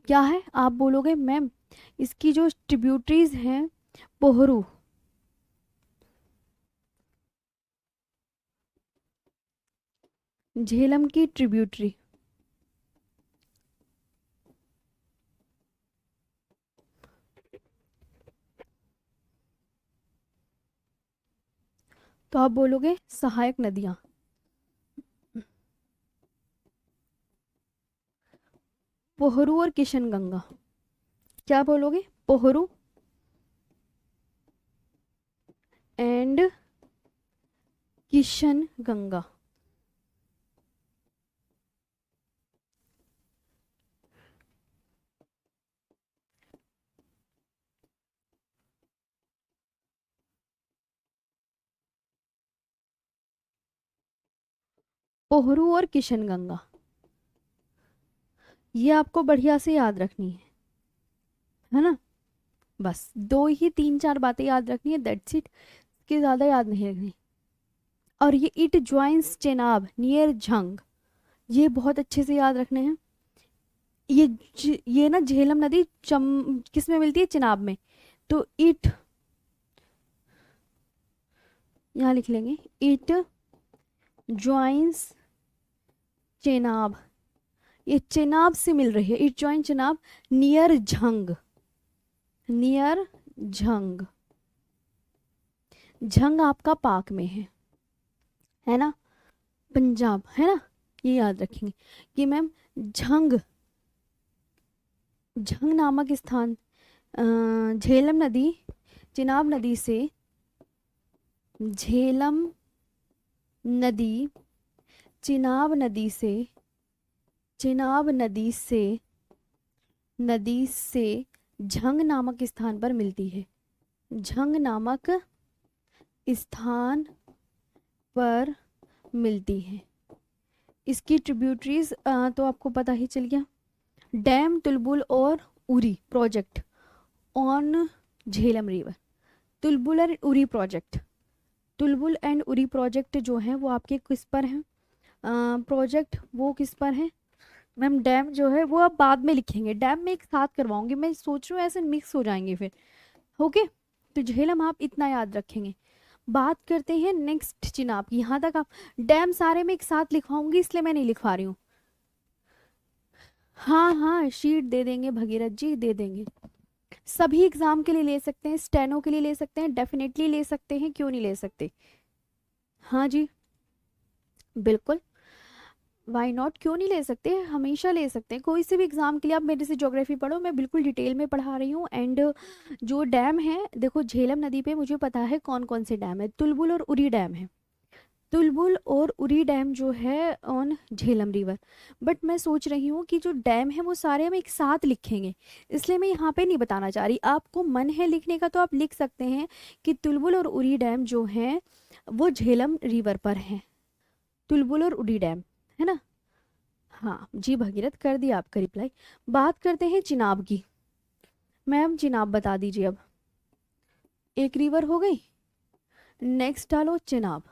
क्या है आप बोलोगे मैम? इसकी जो ट्रिब्यूटरीज हैं, पोहरू, झेलम की ट्रिब्यूटरी, तो आप बोलोगे सहायक नदियां, पोहरू और किशनगंगा। क्या बोलोगे? पोहरू एंड किशनगंगा। पोहरू और किशनगंगा, ये आपको बढ़िया से याद रखनी है ना। बस दो ही 3 4 बातें याद रखनी है, दैट्स इट, इसके ज़्यादा याद नहीं रखनी। और ये it joins Chenab near Jhang, ये बहुत अच्छे से याद रखने हैं। ये ना झेलम नदी किस में मिलती है? चेनाब में। तो इट, यहाँ लिख लेंगे इट ज्वाइंस चेनाब, ये चेनाब से मिल रही है, it join Chenab near Jhang, near Jhang. Jhang आपका पाक में है ना, पंजाब, है ना। ये याद रखेंगे कि मैम झंग, झंग नामक स्थान, झेलम नदी चिनाब नदी से, झेलम नदी चिनाब नदी से, चिनाब नदी से झंग नामक स्थान पर मिलती है, झंग नामक स्थान पर मिलती है। इसकी ट्रिब्यूटरीज तो आपको पता ही चल गया, डैम, तुलबुल और Uri project on Jhelum river. Tulbul और Uri project, Tulbul and Uri project जो हैं वो आपके किस पर हैं? प्रोजेक्ट वो किस पर है मैम? डैम जो है वो आप बाद में लिखेंगे, डैम में एक साथ करवाऊंगी, मैं सोच रही हूँ ऐसे मिक्स हो जाएंगे फिर। ओके, तो झेलम आप इतना याद रखेंगे। बात करते हैं नेक्स्ट चिनाब की। यहाँ तक आप डैम सारे में एक साथ लिखवाऊंगी इसलिए मैं नहीं लिखवा रही हूँ। हाँ हाँ, शीट दे देंगे भगीरथ जी, दे देंगे। सभी एग्जाम के लिए ले सकते हैं, स्टेनो के लिए ले सकते हैं, डेफिनेटली ले सकते हैं, क्यों नहीं ले सकते? हाँ जी, बिल्कुल, वाई नॉट, क्यों नहीं ले सकते, हमेशा ले सकते हैं। कोई से भी एग्जाम के लिए आप मेरे से ज्योग्राफी पढ़ो, मैं बिल्कुल डिटेल में पढ़ा रही हूँ। एंड जो डैम है देखो, झेलम नदी पे मुझे पता है कौन कौन से डैम है। तुलबुल और उरी डैम है, तुलबुल और उरी डैम जो है ऑन झेलम रिवर। बट मैं सोच रही हूँ कि जो डैम है वो सारे हम एक साथ लिखेंगे, इसलिए मैं यहाँ पे नहीं बताना चाह रही। आपको मन है लिखने का तो आप लिख सकते हैं कि तुलबुल और उरी डैम जो है वो झेलम रिवर पर है, तुलबुल और उरी डैम, है ना? हाँ जी भगीरथ, कर दिया आपका रिप्लाई। बात करते हैं चिनाब की। मैम चिनाब बता दीजिए अब। एक रिवर हो गई, नेक्स्ट डालो चिनाब।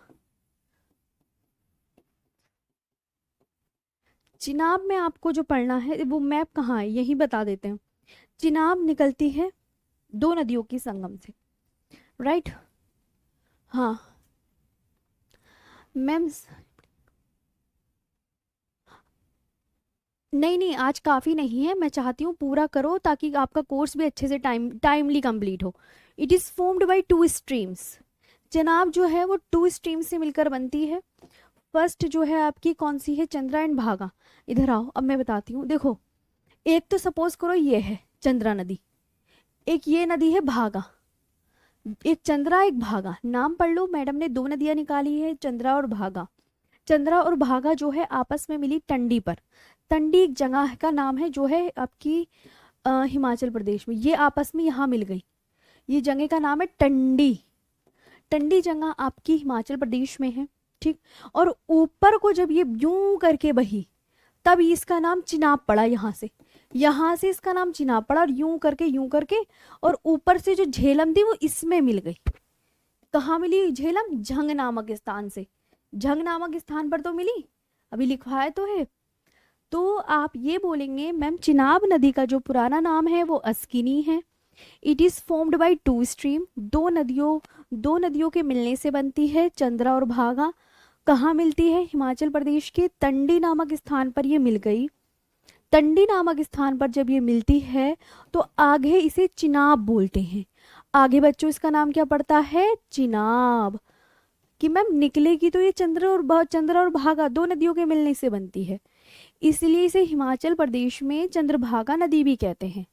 चिनाब में आपको जो पढ़ना है वो मैप कहाँ है यही बता देते हैं। चिनाब निकलती है दो नदियों की संगम से, राइट? हाँ मैम, नहीं नहीं, आज काफ़ी नहीं है, मैं चाहती हूँ पूरा करो ताकि आपका कोर्स भी अच्छे से टाइमली कंप्लीट हो। It is formed by two streams. Chenab जो है वो टू स्ट्रीम से मिलकर बनती है। फर्स्ट जो है आपकी कौन सी है? चंद्रा एंड भागा। इधर आओ, अब मैं बताती हूँ। देखो, एक तो सपोज करो ये है चंद्रा नदी, एक ये नदी है भागा, एक चंद्रा एक भागा, नाम पढ़ लो, मैडम ने दो नदियां निकाली है चंद्रा और भागा। चंद्रा और भागा जो है आपस में मिली टंडी पर। टंडी एक जगह का नाम है जो है आपकी हिमाचल प्रदेश में, ये आपस में यहाँ मिल गई, ये जगह का नाम है टंडी। टंडी जगह आपकी हिमाचल प्रदेश में है, ठीक। और ऊपर को जब ये यूं करके बही तब इसका नाम चिनाब पड़ा, यहाँ से इसका नाम चिनाब पड़ा, और यूं करके और ऊपर से जो झेलम थी वो इसमें मिल गई। कहाँ मिली झेलम? झंग नामक स्थान से, झंग नामक स्थान पर तो मिली, अभी लिखवाया तो है। तो आप ये बोलेंगे मैम चिनाब नदी का जो पुराना नाम है वो अस्किनी है। It is formed by two stream, दो नदियों के मिलने से बनती है चंद्रा और भागा। कहाँ मिलती है? हिमाचल प्रदेश के टंडी नामक स्थान पर ये मिल गई। टंडी नामक स्थान पर जब ये मिलती है तो आगे इसे चिनाब बोलते हैं। आगे बच्चों इसका नाम क्या पड़ता है? चिनाब। कि मैम निकलेगी तो ये चंद्र और भागा दो नदियों के मिलने से बनती है, इसलिए इसे हिमाचल प्रदेश में चंद्रभागा नदी भी कहते हैं।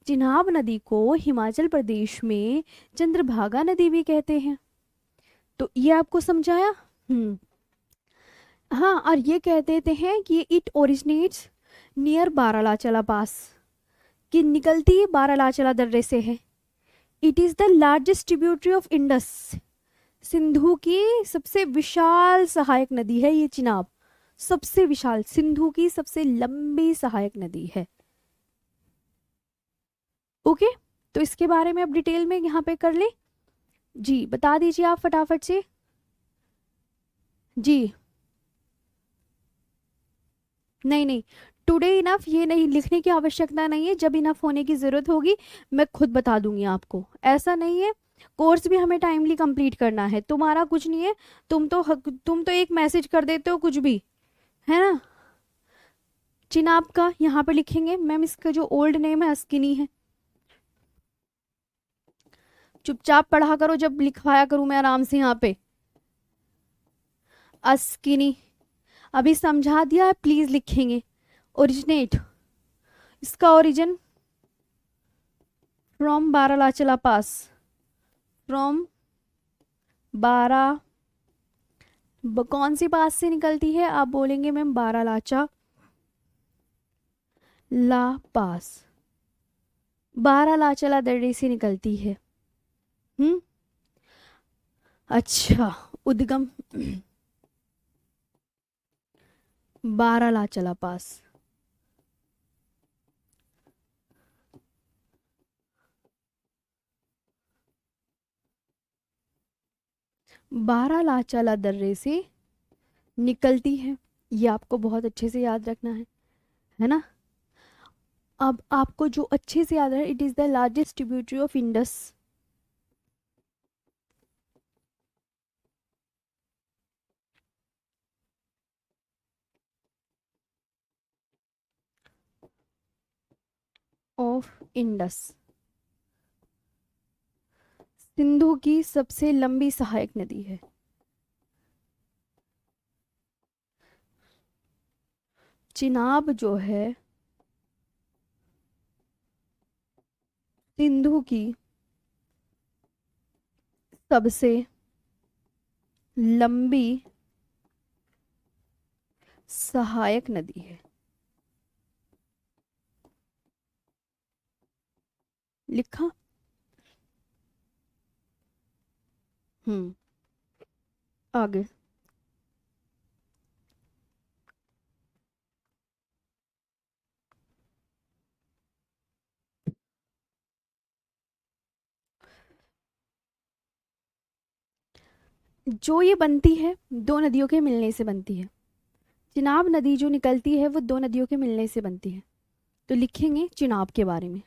चिनाब नदी को हिमाचल प्रदेश में चंद्रभागा नदी भी कहते हैं। तो ये आपको समझाया। हाँ, और ये कह देते हैं कि इट ओरिजिनेट्स नियर बारालाचला पास, कि निकलती है बारालाचला दर्रे से है। It is the largest tributary of Indus, Sindhu की सबसे विशाल सहायक नदी है ये चिनाब। सबसे विशाल, सिंधु की सबसे लंबी सहायक नदी है। ओके, तो इसके बारे में अब डिटेल में यहाँ पे कर ले। जी बता दीजिए आप फटाफट से। जी नहीं नहीं, टुडे इनफ ये नहीं लिखने की आवश्यकता नहीं है, जब इनफ होने की ज़रूरत होगी मैं खुद बता दूंगी आपको, ऐसा नहीं है। कोर्स भी हमें टाइमली कंप्लीट करना है, तुम्हारा कुछ नहीं है। तुम तो एक मैसेज कर देते हो कुछ भी, है ना? चिनाब का यहाँ पे लिखेंगे मैम, इसका जो ओल्ड नेम है अस्किनी है। चुपचाप पढ़ा करो जब लिखवाया करूँ मैं आराम से यहाँ पे। अस्किनी अभी समझा दिया है, प्लीज लिखेंगे। ओरिजिनेट, इसका origin from Baralacha La pass, from बारा कौन सी पास से निकलती है? आप बोलेंगे मैम बारालाचा ला पास, बारालाचला दर्रे से निकलती है। अच्छा, उद्गम बारालाचला पास। बारालाचाला दर्रे से निकलती है। ये आपको बहुत अच्छे से याद रखना है ना। अब आपको जो अच्छे से याद है, it is the largest tributary of Indus. Of Indus. Sindhu की सबसे लंबी सहायक नदी है। चिनाब जो है सिंधु की सबसे लंबी सहायक नदी है। लिखा। हम्म। आगे। जो ये बनती है दो नदियों के मिलने से बनती है। चिनाब नदी जो निकलती है वो दो नदियों के मिलने से बनती है। तो लिखेंगे चिनाब के बारे में।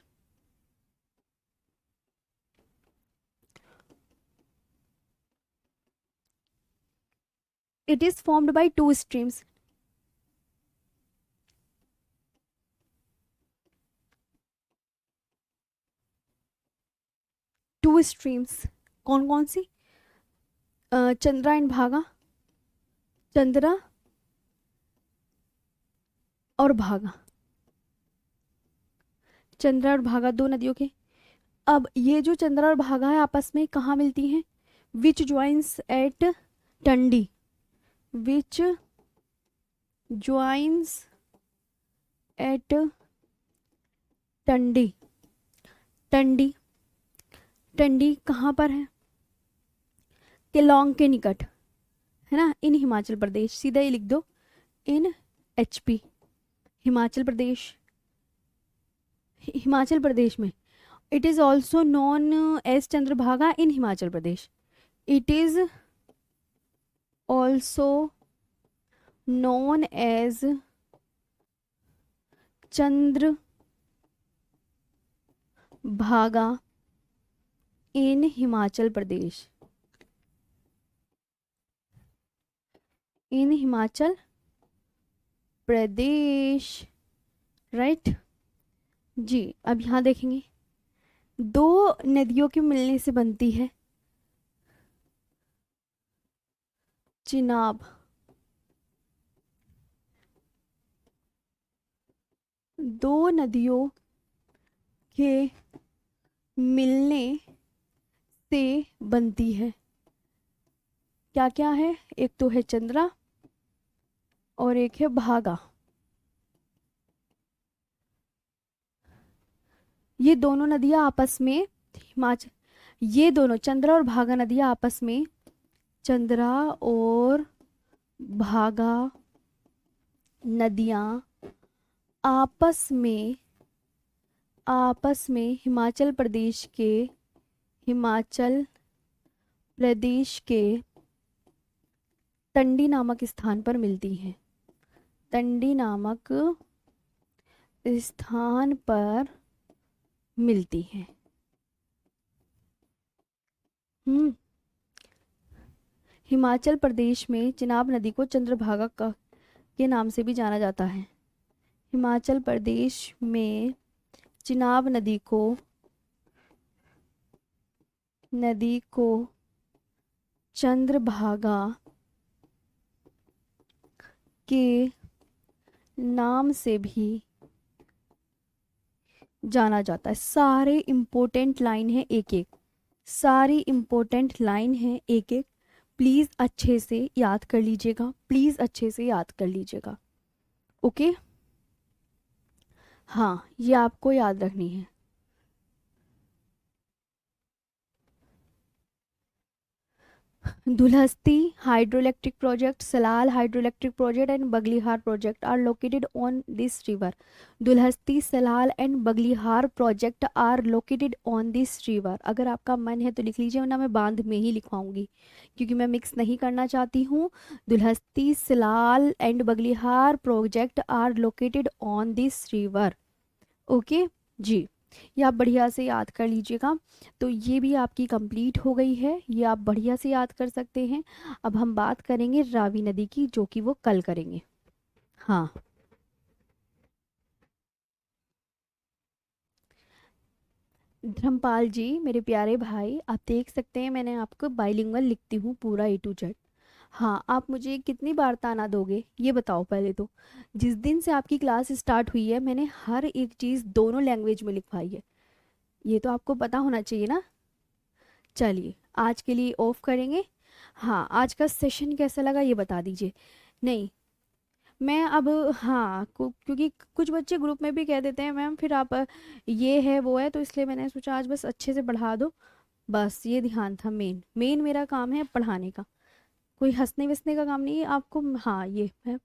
It is formed by two streams. Two streams कौन कौन सी? चंद्रा एंड भागा। चंद्रा और भागा। चंद्रा और भागा दो नदियों के। अब ये जो चंद्रा और भागा है आपस में कहाँ मिलती हैं? विच ज्वाइंस एट टंडी। विच ज्वाइंस एट टंडी। टंडी। टंडी कहाँ पर है? केलोंग के निकट, है ना, इन हिमाचल प्रदेश। सीधा ही लिख दो, इन HP, हिमाचल प्रदेश। हिमाचल प्रदेश में। It is also known as Chandrabhaga in Himachal Pradesh. It is also known as Chandrabhaga in Himachal Pradesh. In Himachal Pradesh, right जी। अब यहाँ देखेंगे दो नदियों के मिलने से बनती है चिनाब। दो नदियों के मिलने से बनती है। क्या क्या है? एक तो है चंद्रा और एक है भागा। ये दोनों नदियां आपस में हिमाचल, ये दोनों चंद्रा और भागा नदियां आपस में, चंद्रा और भागा नदियां आपस में हिमाचल प्रदेश के टंडी नामक स्थान पर मिलती हैं। टंडी नामक स्थान पर मिलती हैं। हिमाचल प्रदेश में चिनाब नदी को चंद्रभागा का के नाम से भी जाना जाता है। हिमाचल प्रदेश में चिनाब नदी को चंद्रभागा के नाम से भी जाना जाता है। सारे इंपॉर्टेंट लाइन है एक एक, सारी इंपॉर्टेंट लाइन है एक एक। प्लीज़ अच्छे से याद कर लीजिएगा, प्लीज़ अच्छे से याद कर लीजिएगा। ओके, हाँ ये आपको याद रखनी है। Dulhasti hydroelectric project, Salal hydroelectric project and Baglihar project are located on this river. Dulhasti, Salal and Baglihar project are located on this river. अगर आपका मन है तो लिख लीजिए, वरना मैं बांध में ही लिखवाऊंगी क्योंकि मैं मिक्स नहीं करना चाहती हूँ. Dulhasti, Salal and Baglihar project are located on this river. Okay जी, ये आप बढ़िया से याद कर लीजिएगा. तो ये भी आपकी कंप्लीट हो गई है, ये आप बढ़िया से याद कर सकते हैं. अब हम बात करेंगे रावी नदी की, जो कि वो कल करेंगे. हाँ, धर्मपाल जी मेरे प्यारे भाई, आप देख सकते हैं मैंने आपको बाइलिंगुअल लिखती हूँ पूरा A to Z. हाँ, आप मुझे कितनी बार ताना दोगे ये बताओ पहले तो. जिस दिन से आपकी क्लास स्टार्ट हुई है मैंने हर एक चीज़ दोनों लैंग्वेज में लिखवाई है, ये तो आपको पता होना चाहिए ना. चलिए आज के लिए ऑफ करेंगे. हाँ, आज का सेशन कैसा लगा ये बता दीजिए. नहीं, मैं अब, हाँ, क्योंकि कुछ बच्चे ग्रुप में भी कह देते हैं मैम फिर आप ये है वो है, तो इसलिए मैंने सोचा आज बस अच्छे से पढ़ा दो. बस ये ध्यान था, मेन मेन मेरा काम है पढ़ाने का, कोई हंसने वसने का काम नहीं है आपको. हाँ, ये मैं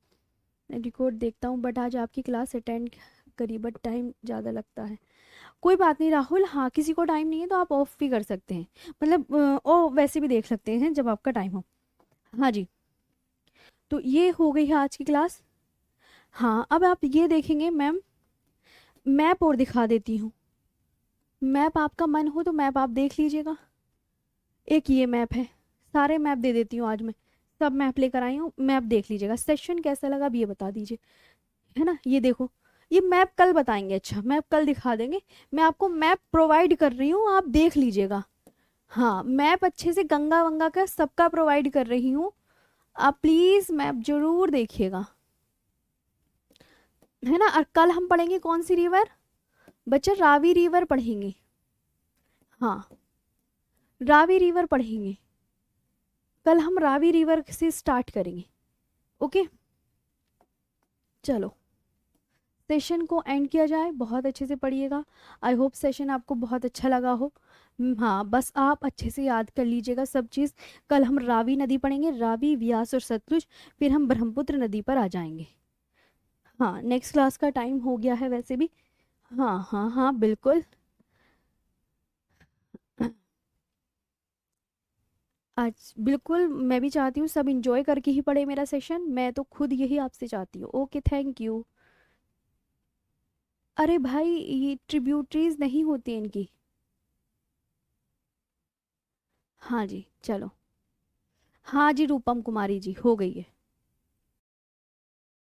रिकॉर्ड देखता हूँ, बट आज आपकी क्लास अटेंड करी बट टाइम ज़्यादा लगता है. कोई बात नहीं राहुल, हाँ किसी को टाइम नहीं है तो आप ऑफ भी कर सकते हैं, मतलब ओ वैसे भी देख सकते हैं जब आपका टाइम हो. हाँ जी, तो ये हो गई है आज की क्लास. हाँ, अब आप ये देखेंगे मैम, मैप और दिखा देती हूँ. मैप आपका मन हो तो मैप आप देख लीजिएगा. एक ये मैप है, सारे मैप दे देती हूँ आज मैं, सब मैप लेकर आई हूँ, मैप देख लीजिएगा. सेशन कैसा लगा अब ये बता दीजिए. है ना, ये देखो, ये मैप कल बताएंगे. अच्छा, मैप कल दिखा देंगे. मैं आपको मैप प्रोवाइड कर रही हूँ, आप देख लीजिएगा. हाँ, मैप अच्छे से गंगा वंगा का सबका प्रोवाइड कर रही हूँ, आप प्लीज़ मैप जरूर देखिएगा. है ना, और कल हम पढ़ेंगे कौन सी रिवर बच्चा, रावी रिवर पढ़ेंगे. हाँ, रावी रिवर पढ़ेंगे, कल हम रावी रिवर से स्टार्ट करेंगे. ओके, चलो सेशन को एंड किया जाए. बहुत अच्छे से पढ़िएगा, आई होप सेशन आपको बहुत अच्छा लगा हो. हाँ, बस आप अच्छे से याद कर लीजिएगा सब चीज़. कल हम रावी नदी पढ़ेंगे, रावी, व्यास और सतलुज, फिर हम ब्रह्मपुत्र नदी पर आ जाएंगे. हाँ, नेक्स्ट क्लास का टाइम हो गया है वैसे भी. हाँ हाँ हाँ बिल्कुल. आज बिल्कुल मैं भी चाहती हूँ सब इंजॉय करके ही पढ़े मेरा सेशन, मैं तो खुद यही आपसे चाहती हूँ. Okay, thank you. अरे भाई, ये ट्रिब्यूटरीज नहीं होती इनकी. हाँ जी चलो. हाँ जी, रूपम कुमारी जी हो गई है.